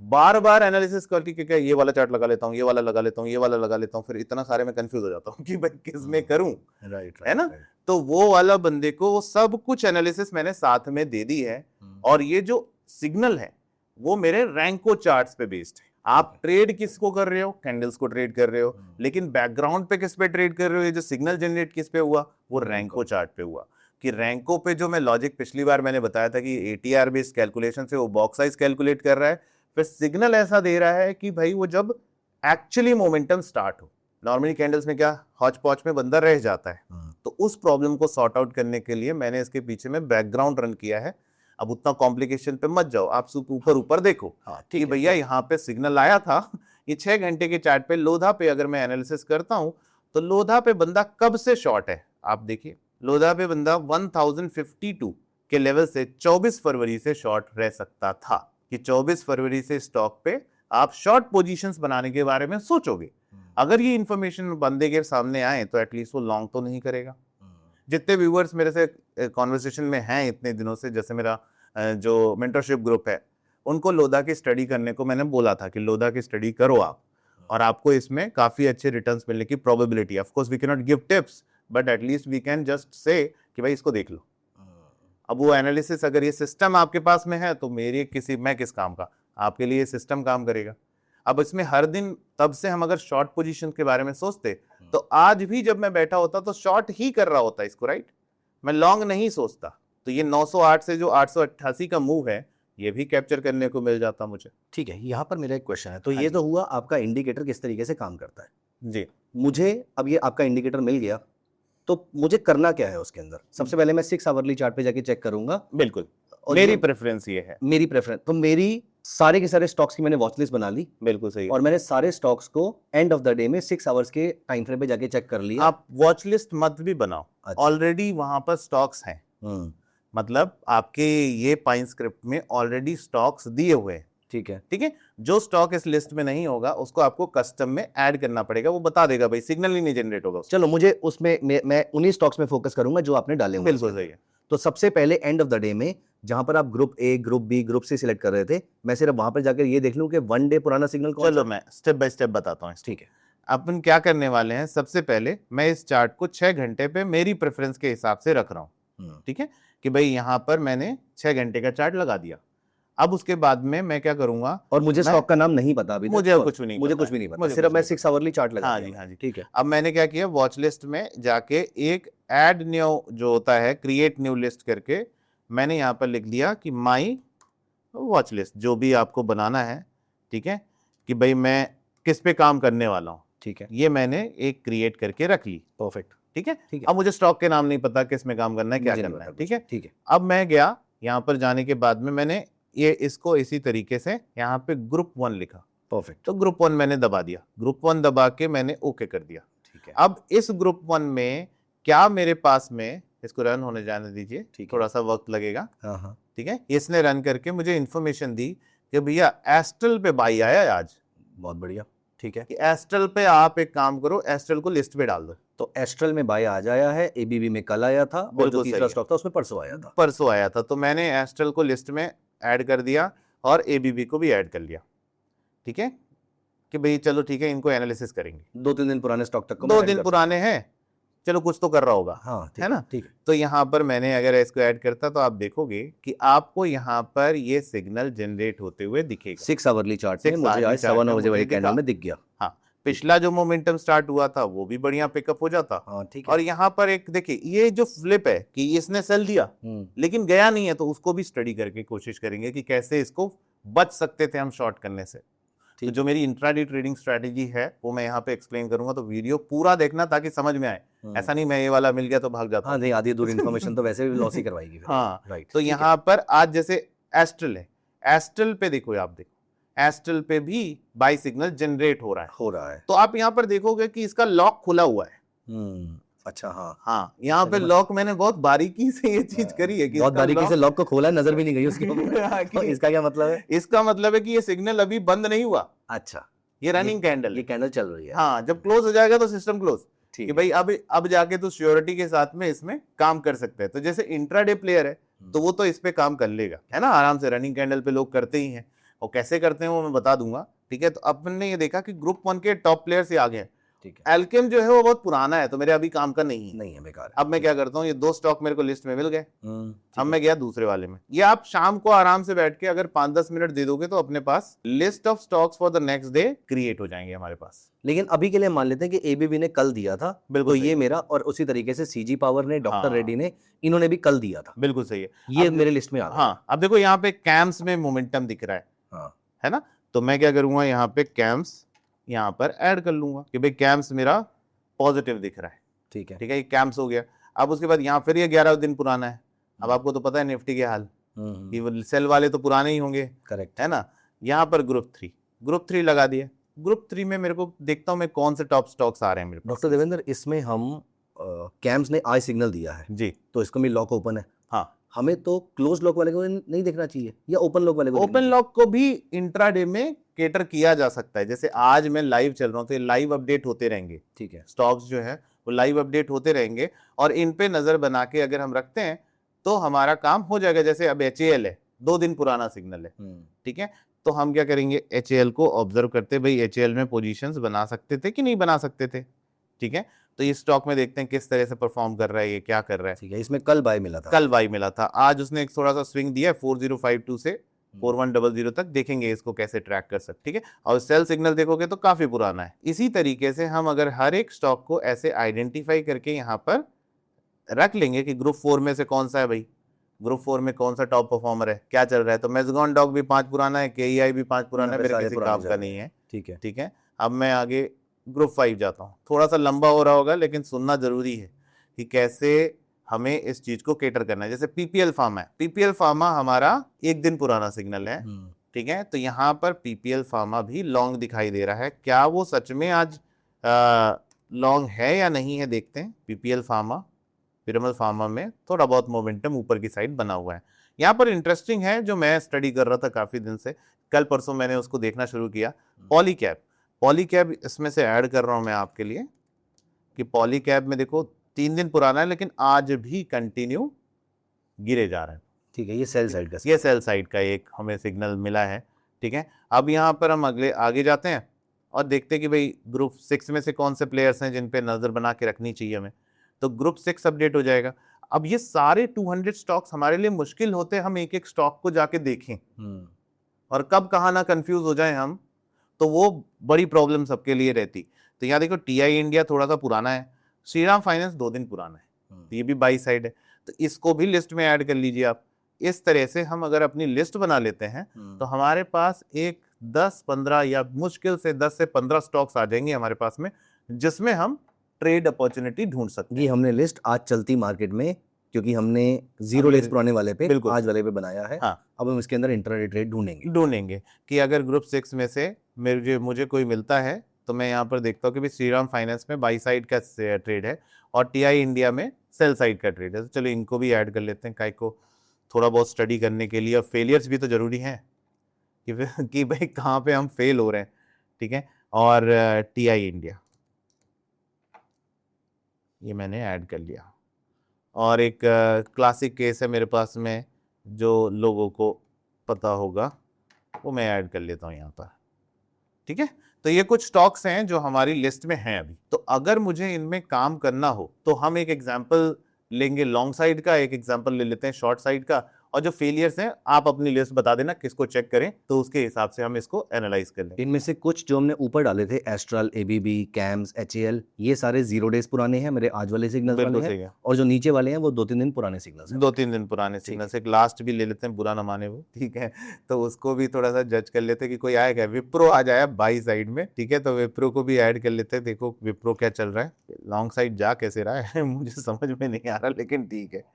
बार बार एनालिसिस करके कि क्या ये वाला चार्ट लगा लेता हूँ, ये वाला लगा लेता हूँ, ये वाला लगा लेता हूँ, फिर इतना सारे में कंफ्यूज हो जाता हूँ कि भाई किस में करूं, राइट, है ना। तो वो वाला बंदे को वो सब कुछ एनालिसिस मैंने साथ में दे दी है। और ये जो सिग्नल है वो मेरे रैंको चार्ट्स पे बेस्ड है। आप ट्रेड किसको कर रहे हो, कैंडल्स को ट्रेड कर रहे हो, लेकिन बैकग्राउंड पे किस पे ट्रेड कर रहे हो, ये जो सिग्नल जनरेट किस पे हुआ, वो रैंको चार्ट पे हुआ। कि रैंको पे जो मैं लॉजिक पिछली बार मैंने बताया था कि एटीआर बेस्ड कैलकुलेशन से वो बॉक्स साइज कैलकुलेट कर रहा है, फिर सिग्नल ऐसा दे रहा है कि भाई वो जब एक्चुअली मोमेंटम स्टार्ट हो। नॉर्मली कैंडल्स में क्या हॉच पॉच में बंदा रह जाता है, तो उस प्रॉब्लम को सॉर्ट आउट करने के लिए मैंने इसके पीछे में बैकग्राउंड रन किया है। अब उतना कॉम्प्लिकेशन पे मत जाओ, आप ऊपर ऊपर देखो कि भैया यहाँ पे सिग्नल आया था, ये 6 घंटे के चार्ट पे लोधा पे अगर मैं एनालिसिस करता हूं तो लोधा पे बंदा कब से शॉर्ट है। आप देखिए लोधा पे बंदा 1052 के लेवल से 24 फरवरी से शॉर्ट रह सकता था, कि 24 फरवरी से स्टॉक पे आप शॉर्ट पोजीशंस बनाने के बारे में सोचोगे। अगर ये इंफॉर्मेशन बंदे के सामने आए तो एटलीस्ट वो लॉन्ग तो नहीं करेगा। जितने व्यूअर्स मेरे से कॉन्वर्सेशन में हैं इतने दिनों से, जैसे मेरा जो मेंटरशिप ग्रुप है, उनको लोधा की स्टडी करने को मैंने बोला था कि लोधा की स्टडी करो आप, और आपको इसमें काफी अच्छे रिटर्न्स मिलने की probability. Of course we can not give tips, but at least we can just say कि भाई इसको देख लो। अब वो एनालिसिस अगर ये सिस्टम आपके पास में है तो मैं किस काम का, आपके लिए सिस्टम काम करेगा। अब इसमें हर दिन तब से हम अगर शॉर्ट पोजीशन के बारे में सोचते तो आज भी जब मैं बैठा होता तो शॉर्ट ही कर रहा होता इसको, राइट, मैं लॉन्ग नहीं सोचता। तो ये 908 से जो 888 का मूव है ये भी कैप्चर करने को मिल जाता मुझे। ठीक है, यहाँ पर मेरा एक क्वेश्चन है। तो हाँ ये जी। तो हुआ आपका इंडिकेटर किस तरीके से काम करता है। जी, मुझे अब ये आपका इंडिकेटर मिल गया, तो मुझे करना क्या है उसके अंदर। सबसे पहले मैं 6 आवरली चार्ट पे जाके चेक करूंगा। बिल्कुल, और मेरी ये प्रेफरेंस ये है। मेरी प्रेफरेंस, तो मेरी सारे के सारे स्टॉक्स की मैंने वॉच लिस्ट बना ली, बिल्कुल सही है। और मैंने सारे स्टॉक्स को एंड ऑफ द डे में 6 आवर्स के टाइम फ्रेम पे जाके चेक कर लिया। आप वॉच लिस्ट मत भी बनाओ, अच्छा। ऑलरेडी वहां पर स्टॉक्स हैं। मतलब आपके ये पाइन स्क्रिप्ट में ऑलरेडी स्टॉक्स दिए हुए हैं। ठीक है, ठीक है, जो स्टॉक इस लिस्ट में नहीं होगा उसको आपको कस्टम में ऐड करना पड़ेगा, वो बता देगा भाई, सिग्नल ही नहीं जनरेट होगा उसमें। चलो मुझे उसमें मैं उन्हीं स्टॉक्स में फोकस करूंगा जो आपने डाले होंगे। बिल्कुल सही है। तो सबसे पहले एंड ऑफ द डे में जहां पर आप group A, group B, group C select कर रहे थे, मैं सिर्फ वहां पर जाकर ये देख लूं कि 1 डे पुराना सिग्नल कौन सा चलो है। मैं स्टेप बाय स्टेप बताता हूँ। ठीक है, अपन क्या करने वाले हैं, सबसे पहले मैं इस चार्ट को 6 घंटे पे मेरी प्रेफरेंस के हिसाब से रख रहा हूँ। ठीक है, कि भाई यहाँ पर मैंने 6 घंटे का चार्ट लगा दिया। अब उसके बाद में मैं क्या करूंगा, और मुझे स्टॉक का नाम नहीं पता अभी तक, मुझे तो कुछ भी नहीं मुझे पता कुछ भी नहीं पता, मुझे सिर्फ कुछ मैं नहीं 6 आवरली चार्ट लगा हाँ दिया जी, हाँ जी। ठीक है। अब मैंने क्या किया, वॉच लिस्ट में जाके एक ऐड न्यू जो होता है, क्रिएट न्यू लिस्ट करके मैंने यहाँ पर लिख दिया कि माई वॉच लिस्ट, जो भी आपको बनाना है। ठीक है, कि भाई मैं किस पे काम करने वाला हूँ। ठीक है, ये मैंने एक क्रिएट करके रख ली। परफेक्ट। ठीक है, ठीक है, अब मुझे स्टॉक के नाम नहीं पता, किस में काम करना है, क्या मुझे नहीं करना है। पता ठीक है, कुछ। ठीक है, अब मैं गया यहाँ पर, जाने के बाद में मैंने ये इसको इसी तरीके से यहाँ पे ग्रुप 1 लिखा। परफेक्ट। तो ग्रुप 1 मैंने दबा दिया, ग्रुप 1 दबा के मैंने ओके कर दिया। ठीक है, अब इस ग्रुप 1 में क्या मेरे पास में, इसको रन होने जाने दीजिए, ठीक है। थोड़ा सा वक्त लगेगा। हाँ हाँ, ठीक है, इसने रन करके मुझे इन्फॉर्मेशन दी कि भैया एस्ट्रल पे बाई आया है आज। बहुत बढ़िया। ठीक है, कि एस्ट्रल पे आप एक काम करो, एस्ट्रल को लिस्ट पे डाल दो। तो एस्ट्रल में बाय आज आया है, एबीबी में कल आया था, और जो बिल्कुल तीसरा सही है। स्टॉक था उसमें परसों आया था। परसों आया था, तो मैंने एस्ट्रल को लिस्ट में ऐड कर दिया और एबीबी को भी ऐड कर लिया। ठीक है, कि भाई चलो ठीक है, इनको एनालिसिस करेंगे। 2-3 दिन पुराने स्टॉक तक को 2 मैं ऐड दिन कर पुराने हैं, चलो कुछ तो कर रहा होगा। हाँ, ठीक है ना। ठीक है, तो यहाँ पर मैंने अगर इसको ऐड करता तो आप देखोगे कि आपको यहाँ पर ये सिग्नल जनरेट होते हुए दिखेगा। 6 आवरली चार्ट में 6 मुझे hourly आज chart 7 में बजे मुझे वाली दिखा। कैंडल में दिख गया। हाँ, पिछला जो मोमेंटम स्टार्ट हुआ था वो भी बढ़िया पिकअप हो जाता। हाँ, ठीक है। और यहाँ पर एक देखिए, ये जो फ्लिप है कि इसने सेल दिया लेकिन गया नहीं है, तो उसको भी स्टडी करके कोशिश करेंगे कि कैसे इसको बच सकते थे हम शॉर्ट करने से। तो जो मेरी इंट्राडे ट्रेडिंग स्ट्रेटेजी है वो मैं यहाँ पे एक्सप्लेन करूंगा, तो वीडियो पूरा देखना ताकि समझ में आए। ऐसा नहीं मैं ये वाला मिल गया तो भाग जाता। हाँ, नहीं, आधी दूर इन्फॉर्मेशन तो वैसे भी लॉस ही करवाएगी फिर। हाँ, राइट। तो यहाँ पर आज जैसे एस्ट्रल है, एस्ट्रल पे देखो, आप देखो एस्ट्रल पे भी बाई सिग्नल जनरेट हो रहा है। हो रहा है। तो आप यहाँ पर देखोगे कि इसका लॉक खुला हुआ है। अच्छा, हाँ, हाँ, यहाँ पे चलो, लॉक मैंने बहुत बारीकी से ये चीज करी है कि बहुत इसका बारीकी से lock- लॉक को खोला, नजर भी नहीं गई उसके ऊपर। हाँ, तो कि इसका क्या मतलब है? इसका मतलब है कि ये सिग्नल अभी बंद नहीं हुआ, अच्छा, ये रनिंग कैंडल ये है। कैंडल चल रही है। हाँ, जब क्लोज हो जाएगा तो सिस्टम क्लोज, कि ठीक है। भाई अब जाके तू श्योरिटी के साथ में इसमें काम कर सकते हैं। तो जैसे इंट्राडे प्लेयर है तो वो तो इस पे काम कर लेगा, है ना, आराम से। रनिंग कैंडल पे लोग करते ही हैं, और कैसे करते हैं वो मैं बता दूंगा, ठीक है। तो अपन ने ये देखा कि ग्रुप 1 के टॉप प्लेयर से आगे हैं। ठीक है, एल्केम जो है वो बहुत पुराना है, तो मेरे अभी काम का नहीं है, नहीं है, बेकार है। अब मैं क्या करता हूँ, ये 2 स्टॉक मेरे को लिस्ट में मिल गए, ठीक अब है। मैं गया दूसरे वाले में। ये आप शाम को आराम से बैठ के अगर 5-10 मिनट दे दोगे तो अपने पास list of stocks for the next day create हो जाएंगे हमारे पास। लेकिन अभी के लिए मान लेते हैं कि एबीबी ने कल दिया था, बिल्कुल तो सही। ये मेरा, और उसी तरीके से सीजी पावर ने, डॉक्टर हाँ, रेड्डी ने, इन्होंने भी कल दिया था, बिल्कुल सही है। ये अब मेरे लिस्ट में आ गया। हाँ, अब देखो यहाँ पे कैम्स में मोमेंटम दिख रहा है, हाँ, है ना, तो मैं क्या करूंगा, यहाँ पे कैम्स यहाँ पर ऐड कर लूंगा कि भाई कैम्स मेरा पॉजिटिव दिख रहा है, ठीक है। ठीक है, ये कैम्स हो गया। अब उसके बाद यहाँ फिर ये 11 दिन पुराना है। अब आपको तो पता है निफ्टी के हाल, कि वो सेल वाले तो पुराने ही होंगे, करेक्ट है ना। यहाँ पर ग्रुप 3 लगा दिया। ग्रुप 3 में मेरे को देखता हूँ मैं कौन से टॉप स्टॉक्स आ रहे हैं मेरे पास। डॉक्टर देवेंद्र, इसमें हम कैम्स ने आज सिग्नल दिया है, जी, तो इसको भी लॉक ओपन है, हाँ, हमें तो क्लोज लॉक वाले को नहीं देखना चाहिए या ओपन लॉक वाले को ओपन लॉक को भी इंट्राडे में केटर किया जा सकता है। जैसे आज मैं लाइव चल रहा हूँ तो ये लाइव अपडेट होते रहेंगे, ठीक है। स्टॉक्स जो है वो लाइव अपडेट होते रहेंगे, और इन पे नजर बना के अगर हम रखते हैं तो हमारा काम हो जाएगा। जैसे अब HAL है, 2 दिन पुराना सिग्नल है, ठीक है, तो हम क्या करेंगे, HAL को ऑब्जर्व करते, भाई HAL में पोजीशंस बना सकते थे कि नहीं बना सकते थे, ठीक है। तो इस स्टॉक में देखते हैं किस तरह से परफॉर्म कर रहा है, ये क्या कर रहा है। ठीक है, इसमें कल बाय मिला था, कल बाई मिला था, आज उसने एक थोड़ा सा स्विंग दिया है 4052 से 4100 तक, देखेंगे इसको कैसे ट्रैक कर सकते, ठीक है। और सेल सिग्नल देखोगे तो काफी पुराना है। इसी तरीके से हम अगर हर एक स्टॉक को ऐसे आइडेंटिफाई करके यहाँ पर रख लेंगे कि ग्रुप 4 में से कौन सा है भाई, ग्रुप 4 में कौन सा टॉप परफॉर्मर है, क्या चल रहा है। तो मेजगॉन डॉग भी 5 पुराना है, KEI भी 5 पुराना है, मेरे किसी काम का नहीं है, ठीक है। ठीक है। अब मैं आगे ग्रुप 5 जाता हूँ, थोड़ा सा लंबा हो रहा होगा लेकिन सुनना जरूरी है कि कैसे हमें इस चीज को केटर करना है। जैसे PPL फार्मा है, PPL फार्मा हमारा 1 दिन पुराना सिग्नल है, ठीक है। तो यहाँ पर PPL फार्मा भी लॉन्ग दिखाई दे रहा है, क्या वो सच में आज लॉन्ग है या नहीं है, देखते हैं। PPL फार्मा, पिरामल फार्मा में थोड़ा बहुत मोमेंटम ऊपर की साइड बना हुआ है। यहाँ पर इंटरेस्टिंग है, जो मैं स्टडी कर रहा था काफी दिन से, कल परसों मैंने उसको देखना शुरू किया, पॉलीकैब इसमें से ऐड कर रहा हूं मैं आपके लिए, कि पॉलीकैब में देखो 3 दिन पुराना है लेकिन आज भी कंटिन्यू गिरे जा रहे हैं, ठीक है। ये सेल साइड का, ये सेल साइड का एक हमें सिग्नल मिला है, ठीक है। अब यहाँ पर हम अगले आगे जाते हैं और देखते हैं कि भाई ग्रुप 6 में से कौन से प्लेयर्स हैं जिन पे नजर बना के रखनी चाहिए हमें। तो ग्रुप 6 अपडेट हो जाएगा। अब ये सारे 200 स्टॉक्स हमारे लिए मुश्किल होते हैं, हम एक एक स्टॉक को जाके देखें और कब कहाँ ना कंफ्यूज हो जाए हम, तो वो बड़ी प्रॉब्लम सबके लिए रहती। तो यहाँ देखो TI इंडिया थोड़ा सा पुराना है, श्रीराम फाइनेंस 2 दिन पुराना है, तो ये भी बाई साइड है, तो इसको भी लिस्ट में ऐड कर लीजिए आप। इस तरह से हम अगर अपनी लिस्ट बना लेते हैं तो हमारे पास एक 10-15 या मुश्किल से 10 से 15 स्टॉक्स आ जाएंगे हमारे पास में, जिसमें हम ट्रेड अपॉर्चुनिटी ढूंढ सकते हैं। ये हमने लिस्ट आज चलती मार्केट में, क्योंकि हमने 0 डेज पुराने वाले पे बिल्कुल आज वाले पे बनाया है। हाँ, अब हम इसके अंदर इंट्राडे ट्रेड ढूंढेंगे कि अगर ग्रुप 6 में से मुझे कोई मिलता है तो मैं यहाँ पर देखता हूँ कि भाई श्रीराम फाइनेंस में बाई साइड का ट्रेड है और TI इंडिया में सेल साइड का ट्रेड है। तो चलो इनको भी ऐड कर लेते हैं, काय को थोड़ा बहुत स्टडी करने के लिए, और फेलियर्स भी तो जरूरी हैं कि भाई कहाँ पे हम फेल हो रहे हैं, ठीक है। और TI इंडिया ये मैंने ऐड कर लिया, और एक क्लासिक केस है मेरे पास में जो लोगों को पता होगा, वो मैं ऐड कर लेता हूँ यहाँ पर, ठीक है। तो ये कुछ स्टॉक्स हैं जो हमारी लिस्ट में हैं अभी। तो अगर मुझे इनमें काम करना हो तो हम एक एग्जांपल लेंगे लॉन्ग साइड का, एक एग्जांपल ले लेते हैं शॉर्ट साइड का, और जो फेलियर्स हैं आप अपनी लिस्ट बता देना किसको चेक करें, तो उसके हिसाब से हम इसको एनालाइज कर लेंगे। इनमें से कुछ जो हमने ऊपर डाले थे, एस्ट्रल, ABB, कैम्स, HAL, ये सारे 0 डेज पुराने हैं, मेरे आज वाले सिग्नल्स वाले सही हैं, है। और जो नीचे वाले हैं वो 2-3 दिन पुराने सिग्नल्स हैं। 2-3 दिन पुराने सिग्नल से। एक लास्ट भी ले लेते हैं, बुरा ना माने वो, ठीक है, तो उसको भी थोड़ा सा जज कर लेते हैं कि कोई आएगा, विप्रो आ जाए बाई साइड में, ठीक है, तो विप्रो को भी ऐड कर लेते हैं। देखो विप्रो क्या चल रहा है, लॉन्ग साइड जा कैसे रहा है मुझे समझ में नहीं आ रहा, लेकिन ठीक है।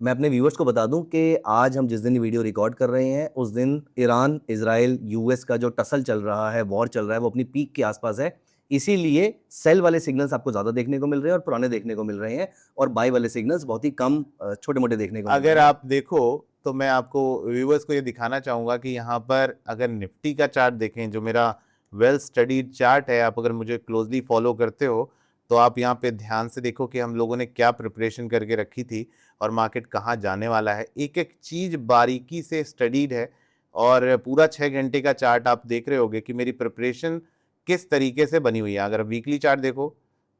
मैं अपने व्यूअर्स को बता दूं कि आज हम जिस दिन ये वीडियो रिकॉर्ड कर रहे हैं उस दिन ईरान, इजराइल, US का जो टसल चल रहा है, वॉर चल रहा है, वो अपनी पीक के आसपास है। इसीलिए सेल वाले सिग्नल्स आपको ज्यादा देखने को मिल रहे हैं और पुराने देखने को मिल रहे हैं, और बाय वाले सिग्नल्स बहुत ही कम छोटे मोटे देखने को मिल अगर रहे हैं। आप देखो तो मैं आपको व्यूवर्स को ये दिखाना चाहूंगा कि यहाँ पर अगर निफ्टी का चार्ट देखें, जो मेरा वेल स्टडीड चार्ट है, आप अगर मुझे क्लोजली फॉलो करते हो तो आप यहाँ पे ध्यान से देखो कि हम लोगों ने क्या प्रिपरेशन करके रखी थी और मार्केट कहाँ जाने वाला है। एक एक चीज़ बारीकी से स्टडीड है और पूरा 6 घंटे का चार्ट आप देख रहे होगे कि मेरी प्रिपरेशन किस तरीके से बनी हुई है। अगर वीकली चार्ट देखो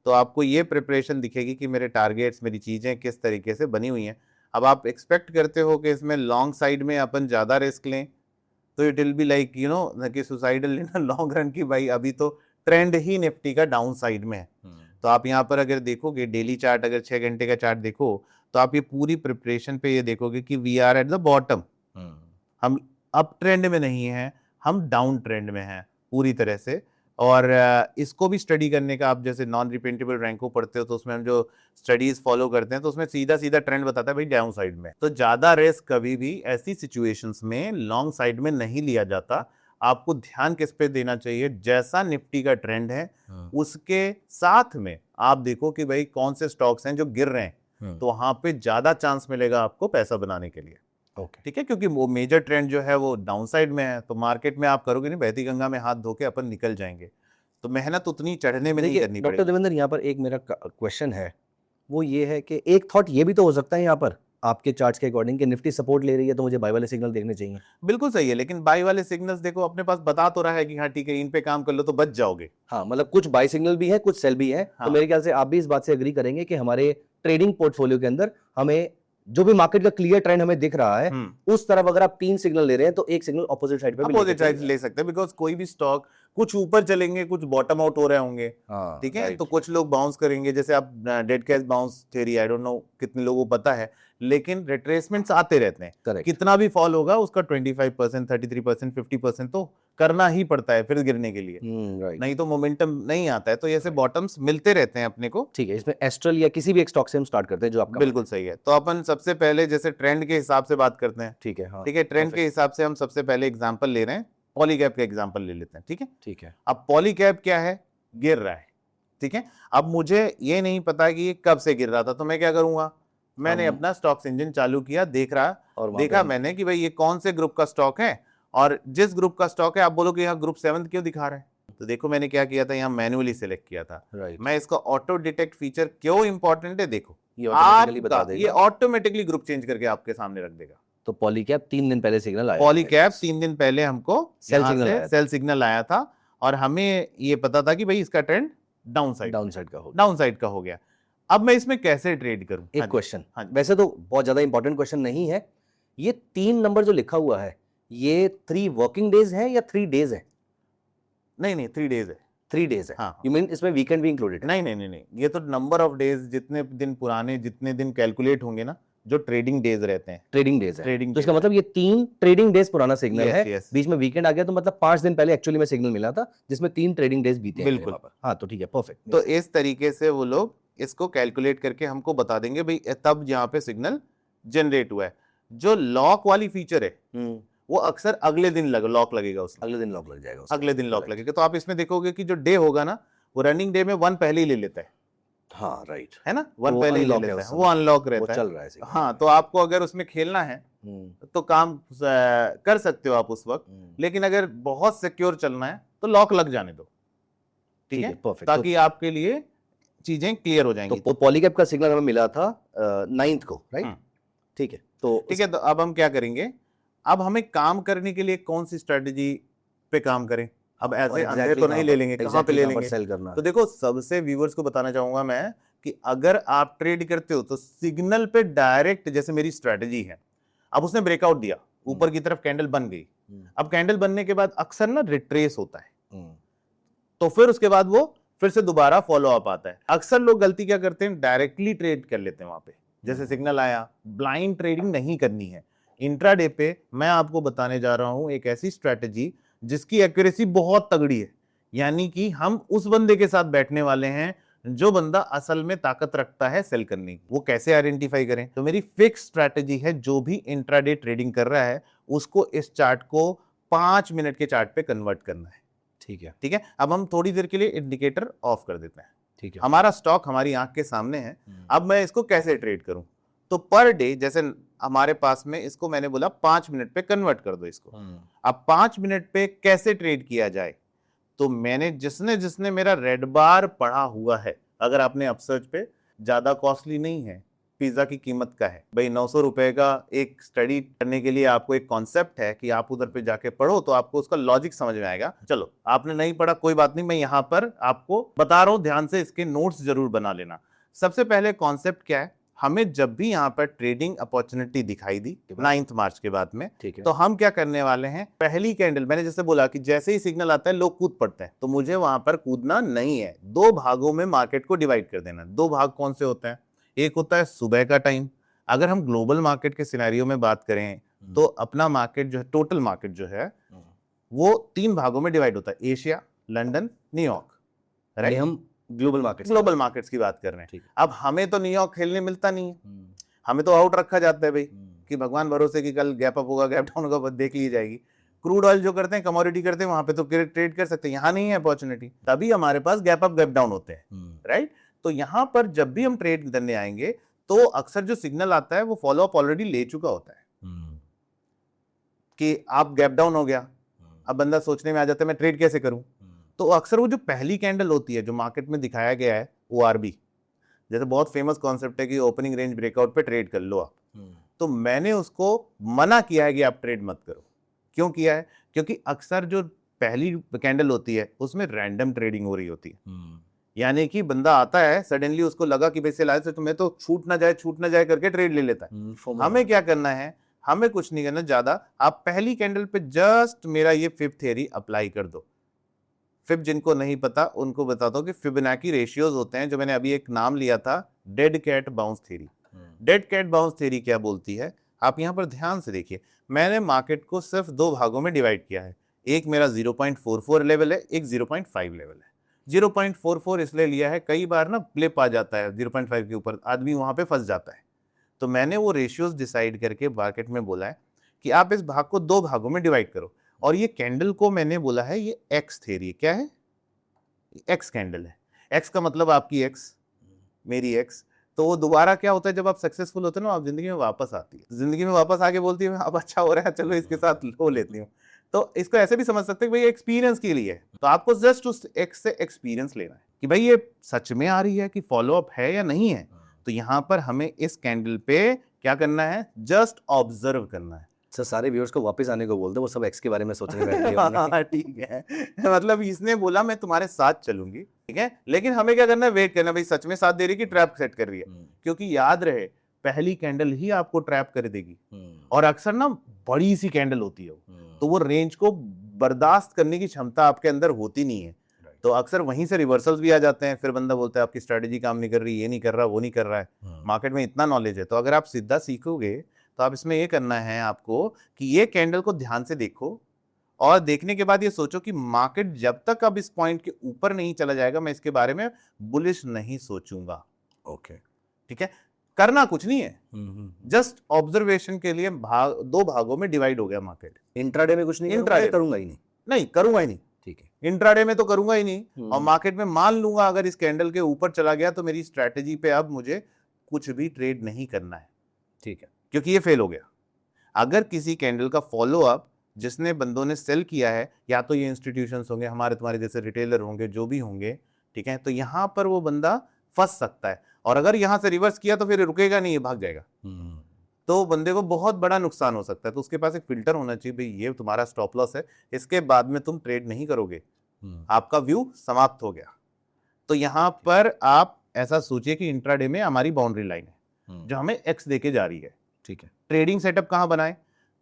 तो आपको ये प्रिपरेशन दिखेगी कि मेरे टारगेट्स, मेरी चीज़ें किस तरीके से बनी हुई हैं। अब आप एक्सपेक्ट करते हो कि इसमें लॉन्ग साइड में अपन ज़्यादा रिस्क लें तो it will be like you know कि सुसाइडल लेना लॉन्ग रन की। भाई अभी तो ट्रेंड ही निफ्टी का डाउन साइड में है। तो आप यहाँ पर अगर देखोगे डेली चार्ट, अगर 6 घंटे का चार्ट देखो तो आप ये पूरी प्रिपरेशन पे ये देखोगे कि we are at the bottom. हम अप ट्रेंड में नहीं है, हम डाउन ट्रेंड में हैं पूरी तरह से। और इसको भी स्टडी करने का, आप जैसे नॉन रिपेंटेबल रैंक को पढ़ते हो तो उसमें हम जो स्टडीज फॉलो करते हैं तो उसमें सीधा सीधा ट्रेंड बताता है भाई डाउन साइड में। तो ज्यादा रिस्क कभी भी ऐसी सिचुएशंस में लॉन्ग साइड में नहीं लिया जाता। आपको ध्यान किस पे देना चाहिए, जैसा निफ्टी का ट्रेंड है उसके साथ में आप देखो कि भाई कौन से स्टॉक्स हैं जो गिर रहे हैं, तो वहां पे ज्यादा चांस मिलेगा आपको पैसा बनाने के लिए। ठीक है, क्योंकि वो मेजर ट्रेंड जो है वो डाउन साइड में है। तो मार्केट में आप करोगे नहीं बहती गंगा में हाथ धो के अपन निकल जाएंगे, तो मेहनत उतनी चढ़ने में नहीं करनी डॉक्टर पड़ेगी। देवेंद्र, यहाँ पर एक मेरा क्वेश्चन है, वो ये है कि एक थॉट ये भी तो हो सकता है यहाँ पर आपके चार्ट्स के अकॉर्डिंग कि निफ्टी सपोर्ट ले रही है तो मुझे बाय वाले सिग्नल देखने चाहिए। बिल्कुल सही है, लेकिन बाई वाले सिग्नल्स देखो अपने पास बता तो रहा है कि हाँ ठीक है इन पे काम कर लो तो बच जाओगे। हाँ, मतलब कुछ बाय सिग्नल भी है, कुछ सेल भी है। हाँ। तो मेरे ख्याल से आप भी इस बात से एग्री करेंगे कि हमारे ट्रेडिंग पोर्टफोलियो के अंदर हमें जो भी मार्केट का क्लियर ट्रेंड हमें दिख रहा है उस तरफ अगर आप 3 सिग्नल ले रहे हैं तो एक सिग्नल ऑपोजिट साइड पे भी अपोजिट साइड ले सकते हैं, बिकॉज कोई भी स्टॉक कुछ ऊपर चलेंगे, कुछ बॉटम आउट हो रहे होंगे। ठीक है, तो कुछ लोग बाउंस करेंगे, जैसे आप dead cash bounce theory, I don't know कितने लोगों को पता है, लेकिन रिट्रेसमेंट्स आते रहते हैं। Correct. कितना भी फॉल होगा उसका 25%, 33%, 50% तो करना ही पड़ता है फिर गिरने के लिए। नहीं तो मोमेंटम नहीं आता है। तो ऐसे बॉटम्स मिलते रहते हैं अपने को। ठीक है, इसमें एस्ट्रल या किसी भी एक स्टॉक से हम स्टार्ट करते हैं जो आपका बिल्कुल सही है। तो अपन सबसे पहले जैसे ट्रेंड के हिसाब से बात करते हैं। ठीक है, हाँ, ठीक है, ट्रेंड के हिसाब से हम सबसे पहले एग्जांपल ले रहे हैं, पॉलीकैब का एग्जांपल ले लेते हैं। ठीक है, ठीक है। अब पॉलीकैब क्या है, गिर रहा है। ठीक है, अब मुझे ये नहीं पता कि ये कब से गिर रहा था, तो मैं क्या करूंगा, मैंने अपना स्टॉक्स इंजन चालू किया, देख रहा और देखा मैंने कि भाई ये कौन से ग्रुप का स्टॉक है, और जिस ग्रुप का स्टॉक है आप बोलो कि यहाँ ग्रुप 7 क्यों दिखा रहा है, तो देखो मैंने क्या किया था, यहाँ मैन्युअली सिलेक्ट किया था। मैं इसका ऑटो डिटेक्ट फीचर क्यों इंपॉर्टेंट है, देखो ये ऑटोमेटिकली ग्रुप चेंज करके आपके सामने रख देगा। तो पॉलीकैब 3 दिन पहले सिग्नल आया, पॉलीकैब 3 दिन पहले हमको सेल सिग्नल आया था और हमें ये पता था कि भाई इसका ट्रेंड डाउन साइड का हो गया। अब मैं इसमें कैसे ट्रेड करूं? एक क्वेश्चन, वैसे तो बहुत ज्यादा इंपॉर्टेंट क्वेश्चन नहीं है, ये 3 नंबर जो लिखा हुआ है ये 3 वर्किंग डेज है या 3 डेज है? नहीं 3 डेज है। 3 डेज है। हाँ। यू मीन इसमें वीकेंड भी इंक्लूडेड है? नहीं, ये तो नंबर ऑफ डेज, जितने दिन पुराने, जितने दिन कैलकुलेट होंगे ना, जो ट्रेडिंग डेज रहते हैं, ट्रेडिंग डेज है। ट्रेडिंग तो इसका मतलब ये 3 ट्रेडिंग डेज पुराना सिग्नल है। yes. बीच में वीकेंड आ गया तो मतलब 5 दिन पहले एक्चुअली में सिग्नल मिला था जिसमें 3 ट्रेडिंग डेज बीते हैं। बिल्कुल। हाँ, तो ठीक है, परफेक्ट। तो इस तरीके से वो लोग इसको कैलकुलेट करके हमको बता देंगे भाई तब यहाँ पे सिग्नल जनरेट हुआ है। जो लॉक वाली फीचर है वो अक्सर अगले दिन लॉक लगेगा, उसमें अगले दिन लॉक लग जाएगा, अगले दिन लॉक लगेगा। तो आप इसमें देखोगे कि जो डे होगा ना वो रनिंग डे में 1 पहले ही ले लेता है। हाँ, राइट है ना, 1 पहले ही ले लेता है, वो अनलॉक रहता है, चल रहा है। हाँ, तो आपको अगर उसमें खेलना है तो काम कर सकते हो आप उस वक्त, लेकिन अगर बहुत सिक्योर चलना है तो लॉक लग जाने दो। ठीक है, परफेक्ट, ताकि आपके लिए चीजें क्लियर हो जाएंगी। तो पॉलीकैब का सिग्नल हमें मिला था 9th को, राइट? ठीक है, तो अब हम क्या करेंगे, अब हमें काम करने के लिए कौन सी स्ट्रेटजी पे काम करें? अब ऐसे अंधे तो नहीं ले लेंगे, कहाँ पे ले लेंगे? सेल करना। तो देखो, सबसे व्यूवर्स को बताना चाहूंगा मैं कि अगर आप ट्रेड करते हो तो सिग्नल पे डायरेक्ट, जैसे मेरी स्ट्रेटजी है, अब उसने ब्रेकआउट दिया, ऊपर की तरफ कैंडल बन गई, अब कैंडल बनने के बाद अक्सर ना रिट्रेस होता है, तो फिर उसके बाद वो फिर से दोबारा फॉलो अप आता है। अक्सर लोग गलती क्या करते हैं, डायरेक्टली ट्रेड कर लेते हैं वहां पे, जैसे सिग्नल आया, ब्लाइंड ट्रेडिंग नहीं करनी है। इंट्राडे पे मैं आपको बताने जा रहा हूं एक ऐसी स्ट्रेटजी जिसकी एक्यूरेसी बहुत तगड़ी है, यानी कि हम उस बंदे के साथ बैठने वाले हैं जो बंदा असल में ताकत रखता है सेल करने की। वो कैसे आइडेंटिफाई करें? तो मेरी फिक्स स्ट्रेटजी है, जो भी इंट्राडे ट्रेडिंग कर रहा है उसको इस चार्ट को 5 मिनट के चार्ट पे कन्वर्ट करना है। ठीक है। ठीक है, अब हम थोड़ी देर के लिए इंडिकेटर ऑफ कर देते हैं। ठीक है। हमारा स्टॉक हमारी आंख के सामने है, अब मैं इसको कैसे ट्रेड करूं? तो पर डे जैसे हमारे पास में, इसको मैंने बोला 5 मिनट पे कन्वर्ट कर दो इसको। अब 5 मिनट पे कैसे ट्रेड किया जाए? तो मैंने जिसने जिसने मेरा रेड बार पढ़ा हुआ है, अगर आपने अपसर्च पे, ज्यादा कॉस्टली नहीं है, पिज्जा की कीमत का है भाई, 900 रुपए का एक स्टडी करने के लिए आपको एक कॉन्सेप्ट है कि आप उधर पे जाके पढ़ो तो आपको उसका लॉजिक समझ में आएगा। चलो आपने नहीं पढ़ा कोई बात नहीं, मैं यहाँ पर आपको बता रहा हूँ, ध्यान से इसके नोट्स जरूर बना लेना। सबसे पहले कॉन्सेप्ट क्या है, हमें जब भी यहाँ पर ट्रेडिंग अपॉर्चुनिटी दिखाई दी 9 मार्च के बाद में, तो हम क्या करने वाले हैं, पहली कैंडल, मैंने जैसे बोला कि जैसे ही सिग्नल आता है लोग कूद पड़ते हैं, तो मुझे वहां पर कूदना नहीं है। 2 भागों में मार्केट को डिवाइड कर देना। 2 भाग कौन से होते हैं? एक होता है सुबह का टाइम। अगर हम ग्लोबल मार्केट के सिनेरियो में बात करें तो अपना मार्केट जो है, टोटल मार्केट जो है, वो 3 भागों में डिवाइड होता है, एशिया, लंदन, न्यूयॉर्क, राइट? हम ग्लोबल मार्केट्स की बात कर रहे हैं। अब हमें तो न्यूयॉर्क खेलने मिलता नहीं है, हमें तो आउट रखा जाता है भाई, कि भगवान भरोसे कि कल गैप अप होगा, गैप डाउन होगा, बस देख ली जाएगी। क्रूड ऑयल जो करते हैं, कमोडिटी करते हैं, वहां पे तो ट्रेड कर सकते हैं, यहाँ नहीं है अपॉर्चुनिटी, तभी हमारे पास गैप अप गैप डाउन होते हैं, राइट? तो यहाँ पर जब भी हम ट्रेड करने आएंगे तो अक्सर जो सिग्नल आता है वो फॉलो अप ऑलरेडी ले चुका होता है कि आप गैप डाउन हो गया। अब बंदा सोचने में आ जाता है मैं ट्रेड कैसे करूं? तो अक्सर वो जो पहली कैंडल होती है जो मार्केट में दिखाया गया है, ORB, जैसे बहुत फेमस कॉन्सेप्ट है कि ओपनिंग रेंज ब्रेकआउट पे ट्रेड कर लो आप, तो मैंने उसको मना किया है कि आप ट्रेड मत करो। क्यों किया है? क्योंकि अक्सर जो पहली कैंडल होती है उसमें रैंडम ट्रेडिंग हो रही होती है, यानी कि बंदा आता है, सडनली उसको लगा कि भाई सेल आए से तो मैं तो छूट ना जाए करके ट्रेड ले लेता है। हमें क्या करना है? हमें कुछ नहीं करना ज्यादा, आप पहली कैंडल पे जस्ट मेरा ये फिब थ्योरी अप्लाई कर दो। फिब जिनको नहीं पता उनको बताता हूं कि फिबोनाची रेशियोज होते हैं, जो मैंने अभी एक नाम लिया था, dead cat bounce theory. Dead cat bounce theory क्या बोलती है? आप यहां पर ध्यान से देखिए, मैंने मार्केट को सिर्फ 2 भागों में डिवाइड किया है। एक मेरा 0.44 लेवल है, एक 0.5 लेवल है। 0.44 इसलिए लिया है, कई बार ना ब्लिप आ जाता है 0.5 के ऊपर, आदमी वहां पे फंस जाता है। तो मैंने वो रेशियोज डिसाइड करके मार्केट में बोला है कि आप इस भाग को 2 भागों में डिवाइड करो, और ये कैंडल को मैंने बोला है ये एक्स थ्योरी। क्या है? एक्स कैंडल है। एक्स का मतलब आपकी एक्स, मेरी एक्स, तो वो दोबारा क्या होता है जब आप सक्सेसफुल होते हो ना, आप जिंदगी में वापस आती है, जिंदगी में वापस आके बोलती है अब अच्छा हो रहा है, चलो इसके साथ लो लेती हूँ। तो इसको ऐसे भी समझ सकते हैं कि भाई एक्सपीरियंस के लिए है, तो आपको जस्ट उस एक्स से एक्सपीरियंस लेना है कि भाई ये सच में आ रही है कि फॉलो अप है या नहीं है। तो यहाँ पर हमें इस कैंडल पे क्या करना है? जस्ट ऑब्जर्व करना है। सर सारे व्यूअर्स को वापस आने को बोल दो, वो सब एक्स के बारे में सोचने बैठे होंगे। ठीक है, मतलब इसने बोला मैं तुम्हारे साथ चलूंगी, ठीक है, लेकिन हमें क्या करना है? वेट करना, भाई सच में साथ दे रही है कि ट्रैप सेट कर रही है। क्योंकि याद रहे, पहली कैंडल ही आपको ट्रैप कर देगी, और अक्सर ना बड़ी सी कैंडल होती है, तो वो रेंज को बर्दाश्त करने की क्षमता आपके अंदर होती नहीं है, तो अक्सर वहीं से रिवर्सल्स भी आ जाते हैं। फिर बंदा बोलता है आपकी स्ट्रेटेजी काम नहीं कर रही, ये नहीं कर रहा, वो नहीं कर रहा है। मार्केट में इतना नॉलेज है, तो अगर आप सीधा सीखोगे तो आप इसमें ये करना है आपको कि ये कैंडल को ध्यान से देखो, और देखने के बाद ये सोचो कि मार्केट जब तक अब इस पॉइंट के ऊपर नहीं चला जाएगा मैं इसके बारे में बुलिश नहीं सोचूंगा। ओके, ठीक है, करना कुछ नहीं है, जस्ट ऑब्जर्वेशन के लिए 2 भागों में डिवाइड हो गया मार्केट। इंट्राडे में कुछ नहीं करूंगा ही नहीं, करूंगा ही नहीं। ठीक है, इंट्राडे में तो करूंगा ही नहीं, और मार्केट में मान लूंगा अगर इस कैंडल के ऊपर चला गया तो मेरी स्ट्रैटेजी पे अब मुझे कुछ भी ट्रेड नहीं करना है। ठीक है, क्योंकि ये फेल हो गया। अगर किसी कैंडल का फॉलो अप जिसने बंदों ने सेल किया है, या तो ये इंस्टीट्यूशंस होंगे, हमारे तुम्हारे जैसे रिटेलर होंगे, जो भी होंगे, ठीक है, तो यहां पर वो बंदा फंस सकता है, और अगर यहां से रिवर्स किया तो फिर रुकेगा नहीं, ये भाग जाएगा, तो बंदे को बहुत बड़ा नुकसान हो सकता है। तो उसके पास एक फिल्टर होना चाहिए, भाई ये तुम्हारा स्टॉप लॉस है, इसके बाद में तुम ट्रेड नहीं करोगे, आपका व्यू समाप्त हो गया। तो यहां पर आप ऐसा सोचिए कि इंट्राडे में हमारी बाउंड्री लाइन है जो हमें एक्स देके जा रही है। ठीक है, ट्रेडिंग सेटअप कहां बनाए?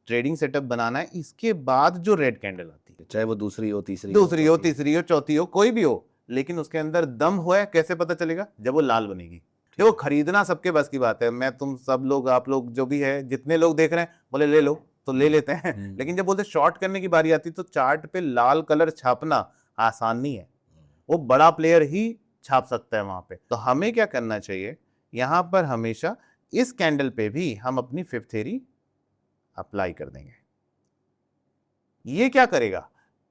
ट्रेडिंग सेटअप बनाना है इसके बाद जो रेड कैंडल आती है, चाहे वो दूसरी हो, तीसरी हो, चौथी हो, कोई भी हो, लेकिन उसके अंदर दम हुआ है, कैसे पता चलेगा? जब वो लाल बनेगी। देखो खरीदना सबके बस की बात है, मैं तुम सब लोग, आप लोग जो भी है, जितने लोग देख रहे हैं बोले ले लो तो ले लेते हैं, लेकिन जब बोलते शॉर्ट करने की बारी आती तो चार्ट पे लाल कलर छापना आसान नहीं है, वो बड़ा प्लेयर ही छाप सकता है वहां पे। तो हमें क्या करना चाहिए? यहां पर हमेशा इस कैंडल पे भी हम अपनी फिफ्थ थ्योरी अप्लाई कर देंगे। ये क्या करेगा?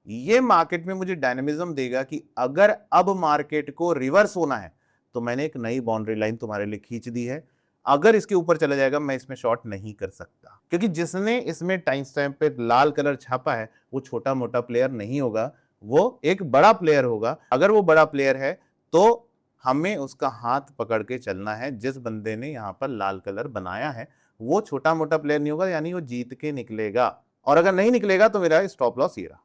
ये मार्केट में मुझे डायनेमिज्म देगा कि अगर अब मार्केट को रिवर्स होना है तो मैंने एक नई बाउंड्री लाइन तुम्हारे लिए खींच दी है, अगर इसके ऊपर चला जाएगा मैं इसमें शॉर्ट नहीं कर सकता, क्योंकि जिसने इसमें टाइम स्टैम्प पे लाल कलर छापा है वो छोटा मोटा प्लेयर नहीं होगा, वो एक बड़ा प्लेयर होगा। अगर वो बड़ा प्लेयर है तो हमें उसका हाथ पकड़ के चलना है। जिस बंदे ने यहाँ पर लाल कलर बनाया है वो छोटा मोटा प्लेयर नहीं होगा, यानी वो जीत के निकलेगा, और अगर नहीं निकलेगा तो मेरा स्टॉप लॉस ये रहा।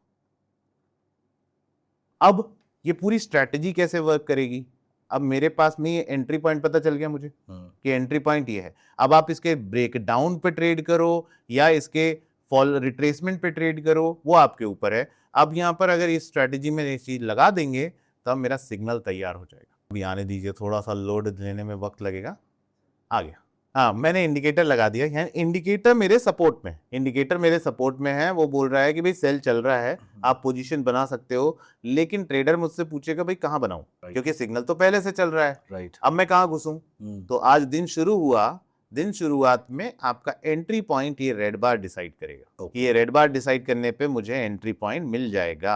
अब ये पूरी स्ट्रेटजी कैसे वर्क करेगी, अब मेरे पास में ये एंट्री पॉइंट पता चल गया मुझे कि एंट्री पॉइंट ये है। अब आप इसके ब्रेक डाउन पे ट्रेड करो या इसके फॉल रिट्रेसमेंट पे ट्रेड करो, वो आपके ऊपर है। अब यहाँ पर अगर इस स्ट्रेटजी में ये चीज लगा देंगे तब मेरा सिग्नल तैयार हो जाएगा। अभी आने दीजिए, थोड़ा सा लोड लेने में वक्त लगेगा। आ गया, हाँ मैंने इंडिकेटर लगा दिया। यहाँ इंडिकेटर मेरे सपोर्ट में, इंडिकेटर मेरे सपोर्ट में है। वो बोल रहा है कि भाई सेल चल रहा है, आप पोजीशन बना सकते हो, लेकिन ट्रेडर मुझसे पूछेगा भाई कहाँ बनाऊं, क्योंकि सिग्नल तो पहले से चल रहा है। राइट, अब मैं कहाँ घुसूं? तो आज दिन शुरू हुआ, दिन शुरुआत में आपका एंट्री पॉइंट ये रेड बार डिसाइड करेगा। ये रेड बार डिसाइड करने पे मुझे एंट्री पॉइंट मिल जाएगा।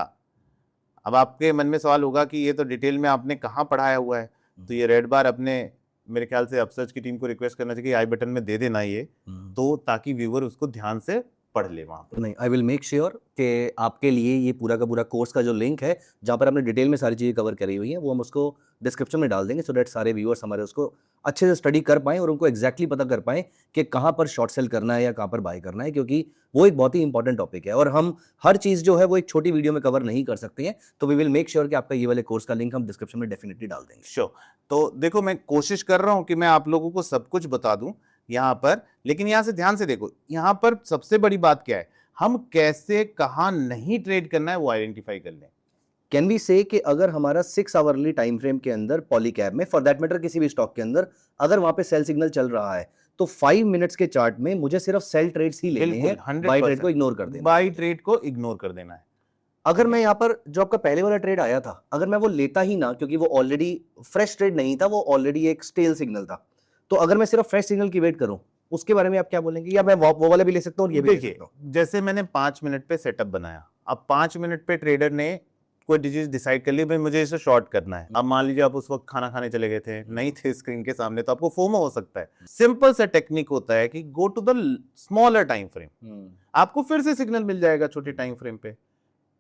अब आपके मन में सवाल होगा कि ये तो डिटेल में आपने कहाँ पढ़ाया हुआ है, तो ये रेड बार अपने, मेरे ख्याल से अपसर्च की टीम को रिक्वेस्ट करना चाहिए आई बटन में दे देना ये, तो ताकि व्यूअर उसको ध्यान से पढ़ ले वहां पर। नहीं, आई विल मेक श्योर कि आपके लिए ये पूरा का पूरा कोर्स का जो लिंक है जहाँ पर आपने डिटेल में सारी चीज़ें कवर करी हुई हैं वो हम उसको डिस्क्रिप्शन में डाल देंगे, सो दैट सारे व्यूअर्स हमारे उसको अच्छे से स्टडी कर पाएँ और उनको एग्जैक्टली पता कर पाएँ कि कहाँ पर शॉर्ट सेल करना है या कहाँ पर बाय करना है, क्योंकि वो एक बहुत ही इंपॉर्टेंट टॉपिक है और हम हर चीज़ जो है वो एक छोटी वीडियो में कवर नहीं कर सकते हैं। तो वी विल मेक श्योर कि आपका ये वाले कोर्स का लिंक हम डिस्क्रिप्शन में डेफिनेटली डाल देंगे। श्योर। तो देखो मैं कोशिश कर रहा हूँ कि मैं आप लोगों को सब कुछ बता दूं यहाँ पर, लेकिन यहाँ से ध्यान से देखो, यहाँ पर सबसे बड़ी बात क्या है, हम कैसे कहाँ नहीं ट्रेड करना है वो आइडेंटिफाई कर लें। कैन वी से कि अगर हमारा 6 आवरली टाइम फ्रेम के अंदर पॉलीकैब में, फॉर दैट मैटर किसी भी स्टॉक के अंदर, अगर वहां पे सेल सिग्नल चल रहा है तो 5 मिनट्स के चार्ट में मुझे सिर्फ सेल ट्रेड्स ही लेने हैं, बाय ट्रेड को इग्नोर कर देना, बाय ट्रेड को इग्नोर कर देना है। अगर मैं यहाँ पर जो आपका पहले वाला ट्रेड आया था, अगर मैं वो लेता ही ना, क्योंकि वो ऑलरेडी फ्रेश ट्रेड नहीं था, वो ऑलरेडी एक स्टेल सिग्नल था, तो अगर मैं सिर्फ फ्रेश सिग्नल की वेट करूं उसके बारे में आप क्या बोलेंगे, या मैं वो वाला भी ले सकता हूँ और ये भी ले सकता हूं? जैसे मैंने 5 मिनट पे सेटअप बनाया, अब 5 मिनट पे ट्रेडर ने कोई चीज डिसाइड कर ली, भाई मुझे इसे शॉर्ट करना है। अब मान लीजिए आप उस वक्त खाना खाने चले गए थे, नहीं थे स्क्रीन के सामने, तो आपको फोमो हो सकता है। सिंपल सा टेक्निक होता है कि go to the smaller time frame, आपको फिर से सिग्नल मिल जाएगा छोटे टाइम फ्रेम पे।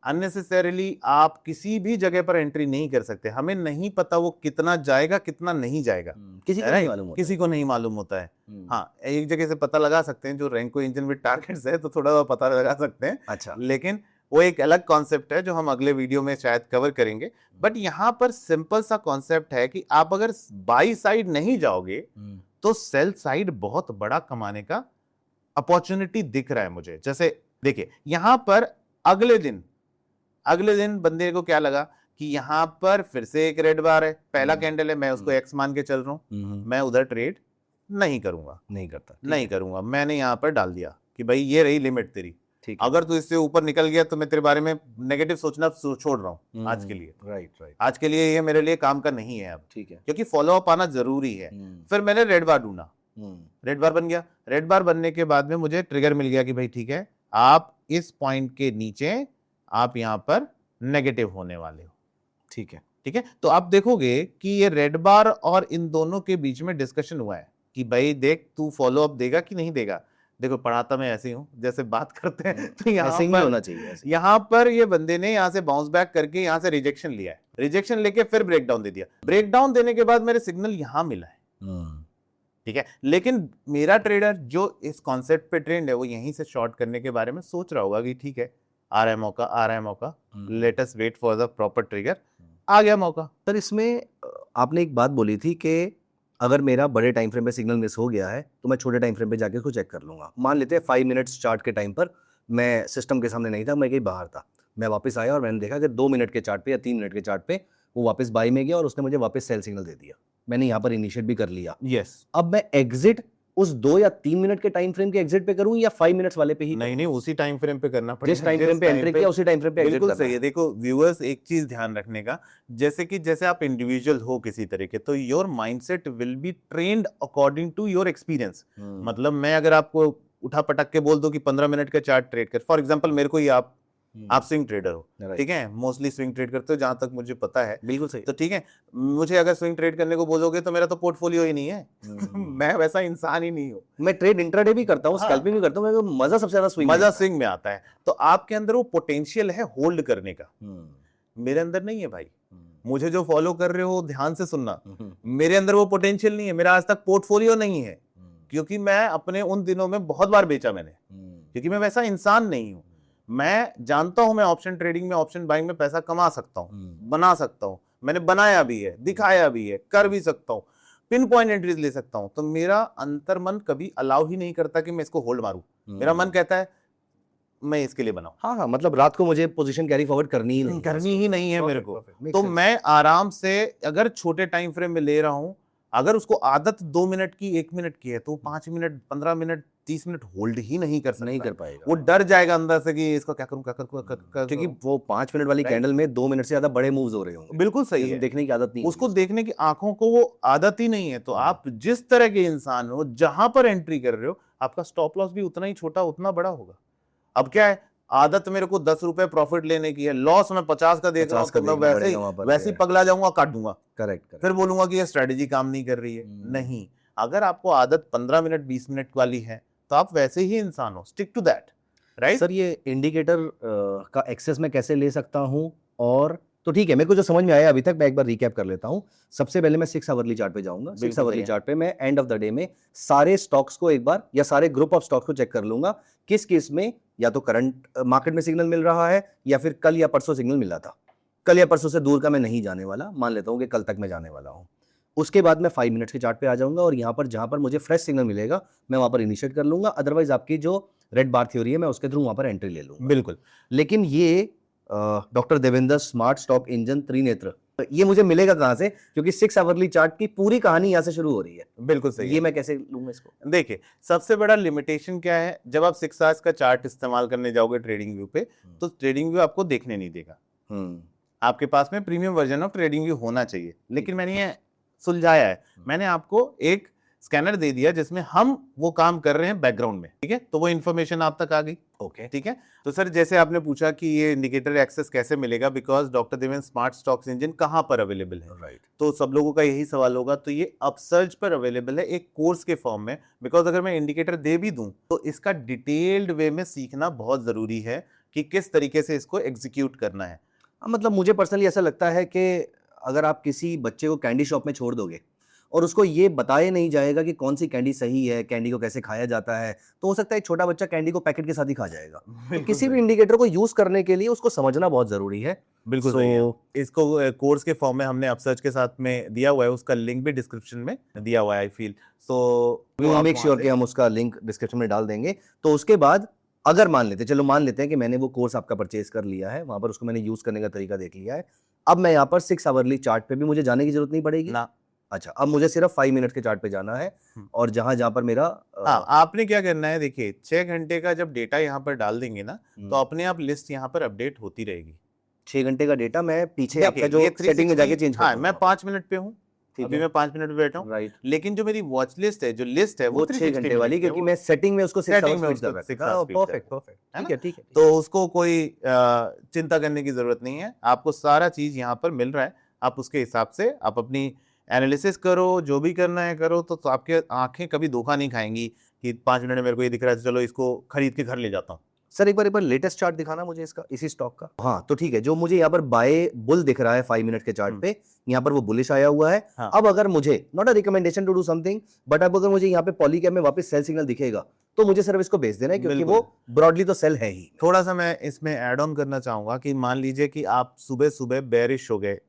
अननेसेसरीली आप किसी भी जगह पर एंट्री नहीं कर सकते, हमें नहीं पता वो कितना जाएगा कितना नहीं जाएगा, किसी को नहीं मालूम होता, किसी को नहीं मालूम होता है। हाँ, एक जगह से पता लगा सकते हैं, जो रैंको इंजन विद टारगेट्स है तो थोड़ा सा पता लगा सकते हैं। अच्छा, लेकिन वो एक अलग कॉन्सेप्ट है जो हम अगले वीडियो में शायद कवर करेंगे। बट यहाँ पर सिंपल सा कॉन्सेप्ट है कि आप अगर बाई साइड नहीं जाओगे तो सेल साइड बहुत बड़ा कमाने का अपॉर्चुनिटी दिख रहा है मुझे। जैसे देखिए यहाँ पर अगले दिन बंदे को क्या लगा कि यहाँ पर फिर से एक रेड बार है, पहला कैंडल है, मैं उसको एक्स मान के चल रहा हूँ, मैं उधर ट्रेड नहीं करूंगा, नहीं करूंगा। मैंने यहाँ पर डाल दिया कि भाई ये रही लिमिट तेरी, अगर तू इससे ऊपर निकल गया तो मैं तेरे बारे में नेगेटिव सोचना छोड़ रहा हूँ आज के लिए। राइट, आज के लिए ये मेरे लिए काम का नहीं है अब, ठीक है, क्योंकि फॉलो अप आना जरूरी है। फिर मैंने रेड बार ढूंढा, रेड बार बन गया। रेड बार बनने के बाद में मुझे ट्रिगर मिल गया कि भाई ठीक है, आप इस पॉइंट के नीचे आप यहाँ पर नेगेटिव होने वाले हो, ठीक है। तो आप देखोगे कि ये रेड बार और इन दोनों के बीच में डिस्कशन हुआ है कि भाई देख तू फॉलो अप देगा कि नहीं देगा। देखो पढ़ाता मैं ऐसे ही हूँ, जैसे बात करते हैं तो यहाँ पर होना चाहिए। यहाँ पर ये बंदे ने यहाँ से बाउंस बैक करके यहाँ से रिजेक्शन लिया है, रिजेक्शन लेके फिर ब्रेकडाउन दे दिया। ब्रेकडाउन देने के बाद मेरे सिग्नल यहाँ मिला है, ठीक है। लेकिन मेरा ट्रेडर जो इस कॉन्सेप्ट पे ट्रेंड है वो यहीं से शॉर्ट करने के बारे में सोच रहा होगा कि ठीक है आ रहा है मौका, let us wait for the proper trigger. आ गया मौका। सर इसमें आपने एक बात बोली थी कि अगर मेरा बड़े टाइम फ्रेम पे सिग्नल मिस हो गया है तो मैं छोटे टाइम फ्रेम पे जाके उसको चेक कर लूंगा। मान लेते हैं 5 मिनट्स चार्ट के टाइम पर मैं सिस्टम के सामने नहीं था, मैं कहीं बाहर था, मैं वापस आया और मैंने देखा कि 2 मिनट के चार्ट पे या 3 मिनट के चार्ट पे वो वापस बाई में गया और उसने मुझे वापस सेल सिग्नल दे दिया। मैंने यहाँ पर इनिशिएट भी कर लिया। यस, अब मैं एग्जिट उस 2 या 3 मिनट के टाइम फ्रेम के एग्जिट पे करूं या 5 मिनट्स वाले पे ही? नहीं, उसी टाइम फ्रेम पे करना पड़ेगा। जिस टाइम फ्रेम पे एंट्री किया उसी टाइम फ्रेम पे एग्जिट करना है। बिल्कुल सही है। देखो व्यूअर्स, एक चीज ध्यान रखने का, जैसे आप इंडिविजुअल हो किसी तरीके, तो your mindset will be trained according to your experience. मतलब मैं अगर आपको उठा पटक के बोल दूं कि 15 मिनट का चार्ट ट्रेड कर, फॉर एग्जांपल मेरे को ही आप आप स्विंग ट्रेडर हो, Right. ठीक है, मोस्टली स्विंग ट्रेड करते हो जहां तक मुझे पता है, बिल्कुल सही। तो ठीक है, मुझे अगर स्विंग ट्रेड करने को बोलोगे तो मेरा तो पोर्टफोलियो ही नहीं है। मैं वैसा इंसान ही नहीं हूँ। मैं ट्रेड इंट्राडे भी करता हूँ, हाँ। स्कैल्पिंग भी करता हूँ, मेरे को मजा सबसे ज्यादा स्विंग मजा स्विंग में आता है। तो आपके अंदर वो पोटेंशियल है होल्ड करने का, मेरे अंदर नहीं है भाई। मुझे जो फॉलो कर रहे हो ध्यान से सुनना, मेरे अंदर वो पोटेंशियल नहीं है, मेरा आज तक पोर्टफोलियो नहीं है, क्योंकि मैं अपने उन दिनों में बहुत बार बेचा मैंने, क्योंकि मैं वैसा इंसान नहीं हूं। मैं जानता हूं मैं ऑप्शन ट्रेडिंग में, ऑप्शन बाइंग में पैसा कमा सकता हूं, बना सकता हूं, मैंने बनाया भी है, दिखाया भी है, कर भी सकता हूं, पिन पॉइंट एंट्रीज ले सकता हूं। तो मेरा अंतर मन कभी अलाउ ही नहीं करता कि मैं इसको होल्ड मारूं। मेरा मन कहता है मैं इसके लिए बनाऊं। हाँ हाँ, मतलब रात को मुझे पोजीशन कैरी फॉरवर्ड करनी ही नहीं, करनी ही नहीं है मेरे को। Makes तो sense. मैं आराम से अगर छोटे टाइम फ्रेम में ले रहा हूं, अगर उसको आदत 2 मिनट की 1 मिनट की है तो 5 मिनट 15 मिनट 30 मिनट होल्ड ही नहीं कर सकता, नहीं कर पाएगा। वो डर जाएगा अंदर से कि इसका क्या करूं क्या करूं क्योंकि वो 5 मिनट वाली कैंडल में 2 मिनट से ज्यादा बड़े मूव्स हो रहे होंगे। बिल्कुल सही है, देखने की आदत नहीं उसको देखने की आंखों को वो आदत ही नहीं है। तो आप जिस तरह के इंसान हो, जहां पर एंट्री कर रहे हो, आपका स्टॉप लॉस भी उतना ही छोटा उतना बड़ा होगा। अब क्या है, आदत मेरे को 10 रुपए प्रॉफिट लेने की है, लॉस में 50 का देख रहा हूं, तो मैं वैसे ही पगला जाऊंगा, काट दूंगा, करेक्ट, फिर बोलूंगा कि ये स्ट्रेटेजी काम नहीं कर रही है। नहीं, अगर आपको आदत 15 मिनट 20 मिनट वाली है तो आप वैसे ही इंसान हो, stick to that, right. Sir ये इंडिकेटर का एक्सेस मैं कैसे ले सकता हूं? और तो ठीक है, मेरे को जो समझ में आया अभी तक मैं एक बार रिकैप कर लेता हूं। सबसे पहले मैं 6 आवरली चार्ट पे जाऊंगा। 6 आवरली चार्ट पे मैं एंड ऑफ द डे में सारे स्टॉक्स को एक बार या सारे ग्रुप ऑफ स्टॉक्स को चेक कर लूंगा, किस किस में या तो करंट मार्केट में सिग्नल मिल रहा है या फिर कल या परसों सिग्नल मिला था। कल या परसों से दूर का मैं नहीं जाने वाला, मान लेता हूं कि कल तक मैं जाने वाला हूं। उसके बाद मैं 5 मिनट्स के चार्ट पे आ जाऊंगा और यहाँ पर जहां पर मुझे फ्रेश सिग्नल मिलेगा मैं वहां पर इनिशिएट कर लूंगा। अदरवाइज आपकी जो रेड बार थ्योरी है मैं उसके थ्रू वहां पर एंट्री ले लूंगा। बिल्कुल। लेकिन ये doctor Devendra smart stock engine Trinetra, ये मुझे मिलेगा कहां से? क्योंकि 6 आवरली चार्ट की पूरी कहानी यहां से शुरू हो रही है। बिल्कुल सही ये है। मैं कैसे लूंगा इसको? देखिए, सबसे बड़ा लिमिटेशन क्या है, जब आप 6 आवर्स का चार्ट इस्तेमाल करने जाओगे ट्रेडिंग व्यू पे, तो ट्रेडिंग व्यू आपको देखने नहीं देगा। आपके पास में premium version of trading view होना चाहिए, लेकिन मैंने ये सुलझाया है। मैंने आपको एक स्कैनर दे दिया जिसमें हम वो काम कर रहे हैं बैकग्राउंड में, ठीक है, तो वो इन्फॉर्मेशन आप तक आ गई। ओके, ठीक है। तो सर, जैसे आपने पूछा कि ये इंडिकेटर एक्सेस कैसे मिलेगा, because doctor Devendra smart stocks engine कहां पर अवेलेबल है, राइट। तो सब लोगों का यही सवाल होगा। तो ये अपसर्च पर अवेलेबल है एक कोर्स के फॉर्म में, बिकॉज अगर मैं इंडिकेटर दे भी दूं तो इसका डिटेल्ड वे में सीखना बहुत जरूरी है कि किस तरीके से इसको एग्जीक्यूट करना है। मतलब मुझे पर्सनली ऐसा लगता है कि अगर आप किसी बच्चे को कैंडी शॉप में छोड़ दोगे और उसको ये बताया नहीं जाएगा कि कौन सी कैंडी सही है, कैंडी को कैसे खाया जाता है, तो हो सकता है एक छोटा बच्चा कैंडी को पैकेट के साथ ही खा जाएगा। तो किसी भी इंडिकेटर को यूज करने के लिए उसको समझना बहुत जरूरी है। बिल्कुल सही है। इसको कोर्स के फॉर्म में हमने अपसर्च के साथ में दिया हुआ है, उसका लिंक भी डिस्क्रिप्शन में दिया हुआ है, I feel so we will make sure कि हम उसका लिंक डिस्क्रिप्शन में डाल देंगे। तो उसके बाद अगर मान लेते हैं कि मैंने वो कोर्स आपका परचेज कर लिया है, वहां पर उसको मैंने यूज करने का तरीका देख लिया है, अब मैं यहाँ पर 6 आवरली चार्ट पे भी मुझे जाने की जरूरत नहीं पड़ेगी ना। अच्छा, अब मुझे सिर्फ 5 मिनट के चार्ट पे जाना है और जहां पर मेरा हाँ, आपने क्या करना है, देखिए 6 घंटे का जब डेटा यहाँ पर डाल देंगे ना, तो अपने आप लिस्ट यहाँ पर अपडेट होती रहेगी। 6 घंटे का डेटा मैं पीछे आपका जो सेटिंग में जाके चेंज कर दूंगा। मैं 5 मिनट पे हूँ, अभी मैं 5 मिनट पे बैठा हूँ, राइट। लेकिन जो मेरी वॉच लिस्ट है, जो लिस्ट है, वो 6 घंटे वाली, क्योंकि मैं सेटिंग में उसको 6 आवर्स फिट कर रहा हूं। परफेक्ट, ठीक है, ठीक है। तो उसको कोई चिंता करने की जरूरत नहीं है, आपको सारा चीज यहाँ पर मिल रहा है। आप उसके हिसाब से आप अपनी एनालिसिस करो, जो भी करना है करो, तो आपके आंखें कभी धोखा नहीं खाएंगी कि 5 मिनट में मेरे को ये दिख रहा है, चलो इसको खरीद के घर ले जाता हूँ। सर एक बार लेटेस्ट चार्ट दिखाना मुझे इसका, इसी स्टॉक का। हाँ तो ठीक है, जो मुझे यहाँ पर बाय बुल दिख रहा है 5 मिनट के चार्ट पे, यहाँ पर वो बुलिश आया हुआ है। हाँ। अब अगर मुझे not a recommendation to do something, but अब अगर मुझे यहाँ पे पॉलीकैप में वापस सेल सिग्नल दिखेगा तो मुझे सिर्फ इसको बेच देना है, क्योंकि वो ब्रॉडली तो सेल है ही। थोड़ा सा मैं इसमें ऐड ऑन करना चाहूंगा कि मान लीजिए कि आप सुबह सुबह बेरिश हो गए,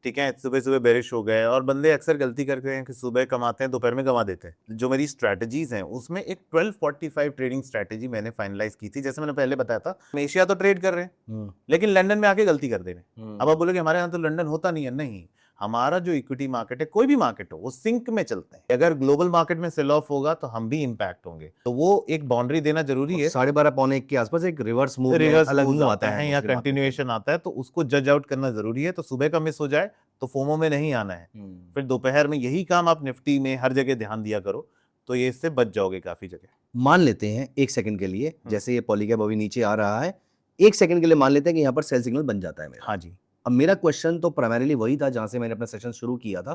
ठीक है, सुबह सुबह बेरिश हो गए, और बंदे अक्सर गलती करते हैं कि सुबह कमाते हैं दोपहर में गंवा देते हैं। जो मेरी स्ट्रैटेजीज हैं उसमें एक 1245 ट्रेडिंग स्ट्रैटेजी मैंने फाइनलाइज की थी। जैसे मैंने पहले बताया था, हम एशिया तो ट्रेड कर रहे हैं, लेकिन लंदन में आके गलती कर दे रहे हैं। अब आप बोलोगे हमारे यहाँ तो लंदन होता नहीं है, नहीं, हमारा जो इक्विटी मार्केट है, कोई भी मार्केट हो, वो सिंक में चलते हैं। अगर ग्लोबल मार्केट में सेल ऑफ होगा तो हम भी इंपैक्ट होंगे, तो वो एक बाउंड्री देना जरूरी है। 12:30 पौने 1 के आसपास एक रिवर्स मूव अलग मूव आता है या कंटिन्यूएशन आता है, तो उसको जज आउट करना जरूरी है। तो सुबह का मिस हो जाए तो फोमो में नहीं आना है, फिर दोपहर में यही काम आप निफ्टी में हर जगह ध्यान दिया करो, तो ये इससे बच जाओगे काफी जगह। मान लेते हैं 1 सेकंड के लिए, जैसे ये पॉलीकैप अभी नीचे आ रहा है, 1 सेकंड के लिए मान लेते हैं कि यहाँ पर सेल सिग्नल बन जाता है मेरा। हाँ जी। अब मेरा क्वेश्चन तो प्राइमरीली वही था जहां से मैंने अपना सेशन शुरू किया था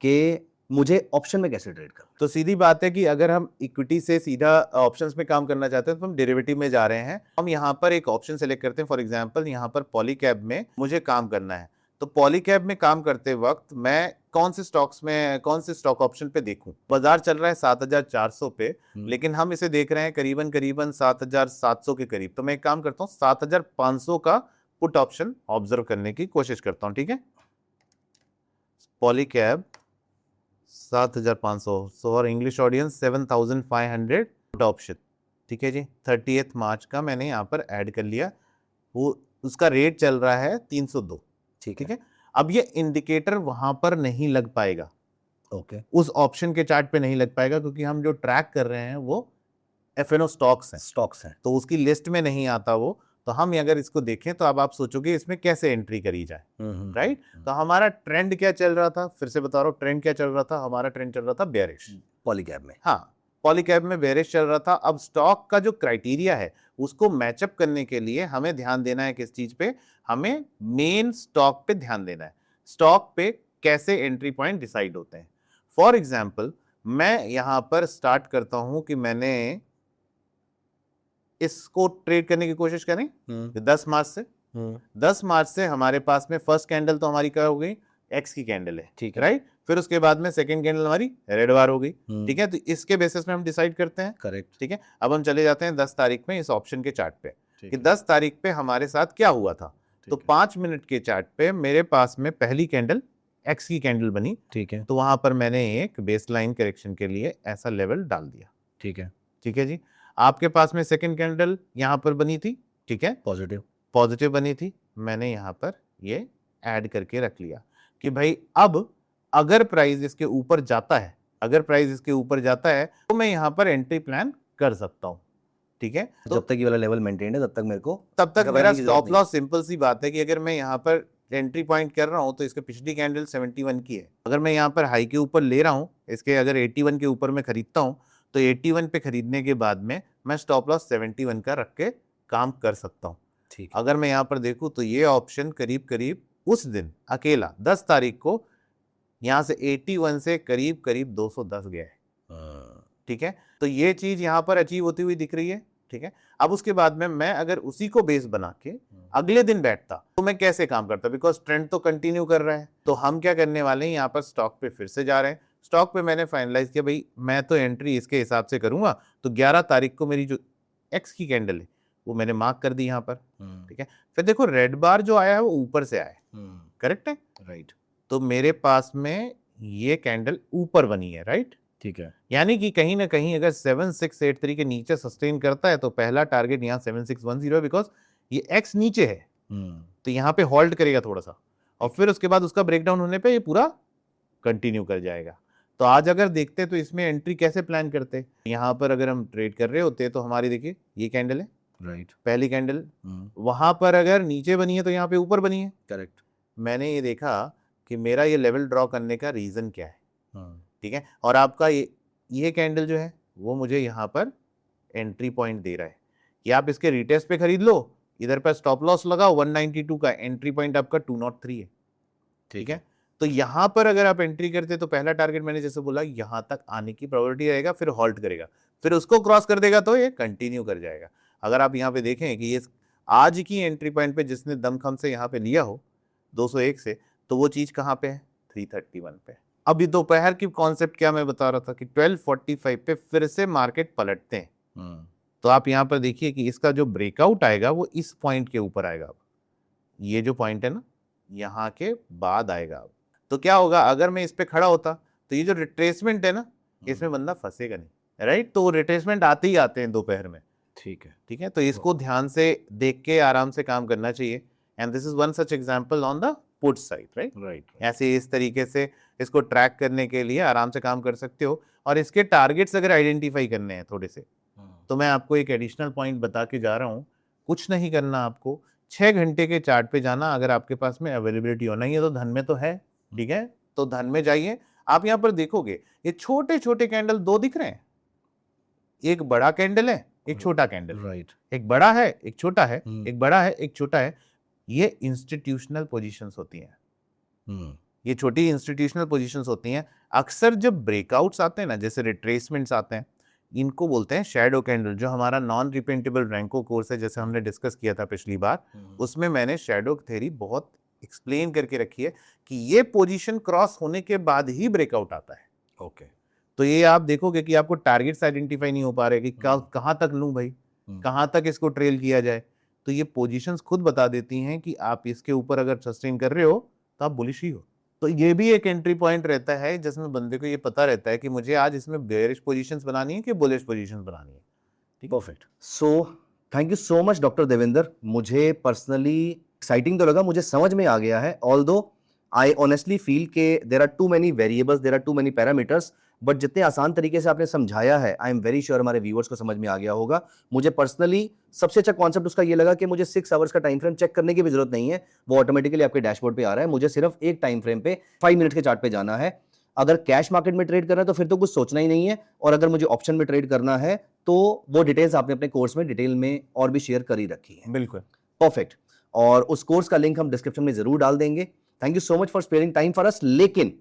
कि मुझे ऑप्शन में कैसे ट्रेड करना। तो सीधी बात है कि अगर हम इक्विटी से सीधा ऑप्शंस में काम करना चाहते हैं तो हम डेरिवेटिव में जा रहे हैं। हम यहाँ पर एक ऑप्शन सेलेक्ट करते हैं, फॉर एग्जांपल यहाँ पर पॉलीकैब में मुझे काम करना है। तो पॉलीकैब में काम करते वक्त मैं कौन से स्टॉक्स में, कौन से स्टॉक ऑप्शन पे देखूं। बाजार चल रहा है 7400 पे, लेकिन हम इसे देख रहे हैं करीबन करीबन 7700 के करीब। तो मैं एक काम करता हूँ, 7500 का पुट ऑप्शन ऑब्जर्व करने की कोशिश करता हूँ। ठीक है, पॉलीकैब 7500 और इंग्लिश ऑडियंस 7500 पुट ऑप्शन। ठीक है जी, 30 मार्च का मैंने यहाँ पर ऐड कर लिया। वो उसका रेट चल रहा है 302। ठीक है, अब ये इंडिकेटर वहां पर नहीं लग पाएगा, ओके, उस ऑप्शन के चार्ट पे नहीं लग पाएगा, क्योंकि हम जो ट्रैक कर रहे हैं वो एफएनओ स्टॉक्स हैं, तो उसकी लिस्ट में नहीं आता वो। तो हम अगर इसको देखें तो अब आप सोचोगे इसमें कैसे एंट्री करी जाए, राइट। तो हमारा ट्रेंड क्या चल रहा था, फिर से बता रहा हूँ, ट्रेंड क्या चल रहा था, हमारा ट्रेंड चल रहा था बेयरिश पॉलीकैब में। हाँ, पॉलीकैब में बेयरिश चल रहा था। अब स्टॉक का जो क्राइटेरिया है उसको मैचअप करने के लिए हमें ध्यान देना है किस चीज पे, हमें मेन स्टॉक पे ध्यान देना है। स्टॉक पे कैसे एंट्री पॉइंट डिसाइड होते हैं। फॉर एग्जाम्पल मैं यहां पर स्टार्ट करता हूं कि मैंने इसको ट्रेड करने की कोशिश करें 10 मार्च से। 10 मार्च से हमारे पास में फर्स्ट कैंडल तो हमारी क्या हो गई, एक्स की कैंडल है, ठीक है, राइट। फिर उसके बाद में सेकंड कैंडल हमारी रेड बार हो गई। ठीक है, तो इसके बेसिस में हम डिसाइड करते हैं, करेक्ट। ठीक है। अब हम चले जाते हैं 10 तारीख में इस ऑप्शन के चार्ट पे कि 10 तारीख पे हमारे साथ क्या हुआ था। तो 5 मिनट के चार्ट पे मेरे पास में पहली कैंडल एक्स की कैंडल बनी। ठीक है, तो वहां पर मैंने एक बेसलाइन करेक्शन के लिए ऐसा लेवल डाल दिया। ठीक है, ठीक है जी। आपके पास में सेकंड कैंडल यहां पर बनी थी, ठीक है, पॉजिटिव बनी थी। मैंने यहां पर ये ऐड करके रख लिया कि भाई अब अगर प्राइस इसके ऊपर जाता है, अगर प्राइस इसके ऊपर जाता है तो मैं यहां पर एंट्री प्लान कर सकता हूं। ठीक है, तो जब तक ये वाला लेवल मेंटेन है तब तक मेरे को तब तक मेरा घबराने की जरूरत स्टॉप नहीं। लॉस सिंपल सी बात है कि अगर मैं यहाँ पर एंट्री पॉइंट कर रहा हूँ तो इसके पिछली कैंडल 71 की है। अगर मैं यहाँ पर हाई के ऊपर ले रहा हूँ, इसके अगर 81 के ऊपर मैं खरीदता हूँ तो 81 पे खरीदने के बाद में मैं स्टॉप लॉस 71 का रख के काम कर सकता हूँ। ठीक, अगर मैं यहाँ पर देखूँ तो ये ऑप्शन करीब करीब उस दिन अकेला 10 तारीख को यहाँ से 81 से करीब करीब 210 गया है। ठीक है, तो ये चीज यहाँ पर अचीव होती हुई दिख रही है। ठीक है, अब उसके बाद में मैं अगर उसी को बेस बना के अगले दिन बैठता तो मैं कैसे काम करता, बिकॉज ट्रेंड तो कंटिन्यू कर रहा है। तो हम क्या करने वाले हैं, यहाँ पर स्टॉक पे फिर से जा रहे हैं। स्टॉक पे मैंने फाइनलाइज किया भाई मैं तो एंट्री इसके हिसाब से करूंगा। तो 11 तारीख को मेरी जो एक्स की कैंडल है वो मैंने मार्क कर दी यहाँ पर। ठीक है, फिर देखो रेड बार जो आया है वो ऊपर से आया है, करेक्ट है, राइट। तो मेरे पास में ये कैंडल ऊपर बनी है, राइट। ठीक है, यानी कि कहीं ना कहीं अगर 7683 के नीचे सस्टेन करता है तो पहला टारगेट यहाँ 7610 है, बिकॉज ये एक्स नीचे है। तो यहाँ पे होल्ड करेगा थोड़ा सा और फिर उसके बाद उसका ब्रेकडाउन होने पे ये पूरा कंटिन्यू कर जाएगा। तो आज अगर देखते तो इसमें एंट्री कैसे प्लान करते, यहाँ पर अगर हम ट्रेड कर रहे होते तो हमारी देखिए ये कैंडल है, राइट, पहली कैंडल वहां पर अगर नीचे बनी है तो यहाँ पे ऊपर बनी है, करेक्ट। मैंने ये देखा कि मेरा ये लेवल ड्रॉ करने का रीजन क्या है। ठीक है, और आपका ये कैंडल जो है वो मुझे यहाँ पर एंट्री पॉइंट दे रहा है कि आप इसके रिटेस्ट पे खरीद लो, इधर पर स्टॉप लॉस लगाओ 192 का, एंट्री पॉइंट आपका 203 है। ठीक है, तो यहाँ पर अगर आप एंट्री करते तो पहला टारगेट मैंने जैसे बोला यहाँ तक आने की प्रोबेबिलिटी रहेगा, फिर हॉल्ट करेगा, फिर उसको क्रॉस कर देगा तो ये कंटिन्यू कर जाएगा। अगर आप यहाँ पे देखें कि ये आज की एंट्री पॉइंट पे जिसने दमखम से यहाँ पे लिया हो 201 से, तो वो चीज कहाँ पे है 331 पे। अभी दोपहर की कॉन्सेप्ट क्या मैं बता रहा था कि 1245 पे फिर से मार्केट पलटते हैं। तो आप यहाँ पर देखिए कि इसका जो ब्रेकआउट आएगा वो इस पॉइंट के ऊपर आएगा। अब ये जो पॉइंट है ना यहाँ के बाद आएगा। अब तो क्या होगा, अगर मैं इस पे खड़ा होता तो ये जो रिट्रेसमेंट है ना इसमें बंदा फंसेगा नहीं, राइट। तो रिट्रेसमेंट आते ही आते हैं दोपहर में। ठीक है, ठीक है, तो इसको ध्यान से देख के आराम से काम करना चाहिए। And this is one such example on the put side, right. ऐसे इस तरीके से इसको ट्रैक करने के लिए आराम से काम कर सकते हो। और इसके टारगेट्स अगर आइडेंटिफाई करने हैं थोड़े से, तो मैं आपको एक एडिशनल पॉइंट बता के जा रहा हूँ। कुछ नहीं करना, आपको 6 घंटे के चार्ट पे जाना। अगर आपके पास में अवेलेबिलिटी होना ही है तो धन में तो है, ठीक है, तो धन में जाइए। आप यहाँ पर देखोगे ये छोटे छोटे कैंडल दो दिख रहे हैं, एक बड़ा कैंडल है एक छोटा कैंडल, राइट। एक बड़ा है एक छोटा है, हम्म। एक बड़ा है एक छोटा है। ये इंस्टीट्यूशनल पोजीशंस होती हैं, ये छोटी इंस्टीट्यूशनल पोजीशंस होती हैं। अक्सर जब ब्रेकआउट्स आते हैं ना, जैसे रिट्रेसमेंट्स आते हैं, इनको बोलते हैं शैडो कैंडल। जो हमारा नॉन रिपेंटेबल रैंको कोर्स है, जैसे हमने डिस्कस किया था पिछली बार, उसमें मैंने शैडो थ्योरी बहुत एक्सप्लेन करके रखी है कि ये पोजीशन क्रॉस होने के बाद ही ब्रेकआउट आता है। ओके। तो ये आप देखोगे कि आपको टारगेट्स आइडेंटिफाई नहीं हो पा रहे कि कहाँ तक लूं भाई, कहाँ तक इसको ट्रेल किया जाए। तो ये पोजीशंस खुद बता देती हैं कि आप इसके ऊपर अगर सस्टेन कर रहे हो तो आप बुलिश ही हो। तो ये भी एक एंट्री पॉइंट रहता है जिसमें बंदे को ये पता रहता है कि मुझे आज इसमें बेयरिश पोजीशंस बनानी है कि बुलिश पोजीशंस बनानी है। ठीक है, perfect. So thank you so much doctor Devendra. मुझे पर्सनली एक्साइटिंग तो लगा, मुझे समझ में आ गया है। ऑल्दो आई ऑनेस्टली फील के there are too many variables, there are too many parameters, but जितने आसान तरीके से आपने समझाया है, आई एम वेरी श्योर हमारे व्यूअर्स को समझ में आ गया होगा। मुझे पर्सनली सबसे अच्छा कॉन्सेप्ट उसका ये लगा कि मुझे 6 आवर्स का टाइम फ्रेम चेक करने की भी जरूरत नहीं है, वो ऑटोमेटिकली आपके डैशबोर्ड पे आ रहा है। मुझे सिर्फ एक टाइम फ्रेम पे 5 मिनट के चार्ट पे जाना है। अगर कैश मार्केट में ट्रेड करना है तो फिर तो कुछ सोचना ही नहीं है, और अगर मुझे ऑप्शन में ट्रेड करना है तो वो डिटेल्स आपने अपने कोर्स में डिटेल में और भी शेयर कर ही रखी है। बिल्कुल परफेक्ट। और उस कोर्स का लिंक हम डिस्क्रिप्शन में जरूर डाल देंगे। Thank you so much for sparing time for us. लेकिन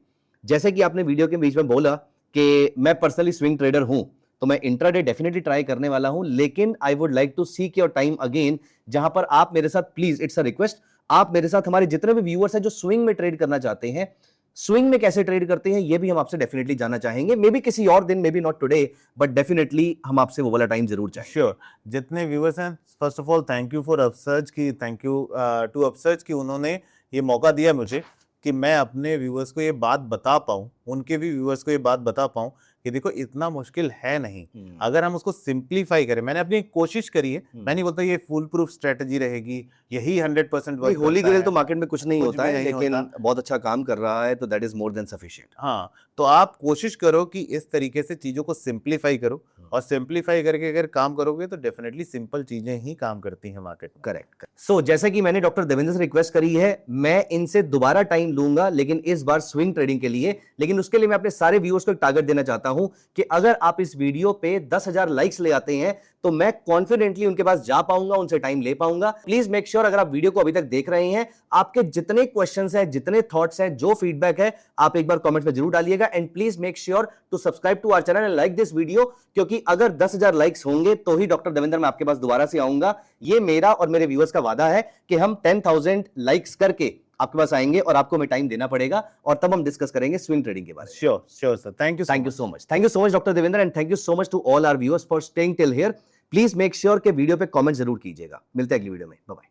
जैसे कि आपने वीडियो के बीच में बोला कि मैं पर्सनली स्विंग ट्रेडर हूं, तो मैं इंट्राडे डेफिनेटली ट्राई करने वाला हूं, लेकिन I would like to seek your time again, जहां पर आप मेरे साथ प्लीज, इट्स अ रिक्वेस्ट, आप मेरे साथ, हमारे जितने भी व्यूअर्स हैं जो स्विंग में ट्रेड करना चाहते हैं, स्विंग में कैसे ट्रेड करते हैं ये भी हम आपसे डेफिनेटली जानना चाहेंगे। मे बी किसी और दिन, may be not today, but definitely हम आपसे वो वाला टाइम जरूर चाहेंगे। श्योर। जितने व्यूअर्स हैं, first of all thank you for Upsurge की, थैंक यू टू अपसर्च की उन्होंने ये मौका दिया मुझे कि मैं अपने व्यूअर्स को ये बात बता पाऊँ, उनके भी व्यूअर्स को ये बात बता पाऊँ कि देखो इतना मुश्किल है नहीं, अगर हम उसको सिंप्लीफाई करें। मैंने अपनी कोशिश करी है, मैं नहीं बोलता ये फुल प्रूफ स्ट्रेटजी रहेगी, यही 100% वर्क होली करता ग्रेल है। तो मार्केट में कुछ नहीं कुछ होता भी है, नहीं लेकिन होता। बहुत अच्छा काम कर रहा है, तो that is more than sufficient. हाँ, तो आप कोशिश करो कि इस तरीके से चीजों को सिंप्लीफाई करो, और सिंप्लीफाई करके अगर काम करोगे तो डेफिनेटली सिंपल चीजें ही काम करती हैं मार्केट में। करेक्ट। सो जैसे कि मैंने डॉक्टर देवेंद्र से रिक्वेस्ट करी है, मैं इनसे दोबारा टाइम लूंगा, लेकिन इस बार स्विंग ट्रेडिंग के लिए। लेकिन उसके लिए मैं अपने सारे व्यूअर्स को एक टारगेट देना चाहता हूं कि अगर आप इस वीडियो पे 10,000 लाइक्स ले आते हैं तो मैं कॉन्फिडेंटली उनके पास जा पाऊंगा, उनसे टाइम ले पाऊंगा। प्लीज मेक श्योर, अगर आप वीडियो को अभी तक देख रहे हैं, आपके जितने क्वेश्चंस हैं, जितने थॉट्स हैं, जो फीडबैक है, आप एक बार कमेंट्स में जरूर डालिएगा। And please make sure to subscribe to our channel and like this video, क्योंकि अगर 10,000 लाइक्स होंगे तो ही डॉक्टर देवेंद्र मैं आपके पास दोबारा से आऊंगा। ये मेरा और मेरे व्यूअर्स का वादा है कि हम 10,000 लाइक्स करके आपके पास आएंगे, और आपको हमें टाइम देना पड़ेगा, और तब हम डिस्कस करेंगे स्विंग ट्रेडिंग के बारे में। Sure sure sir, thank you so much. Thank you so much doctor Devendra, and thank you so much to all our viewers for staying till here. Please make sure के video पे comment जरूर कीजिएगा। मिलते हैं अगली वीडियो में। Bye bye.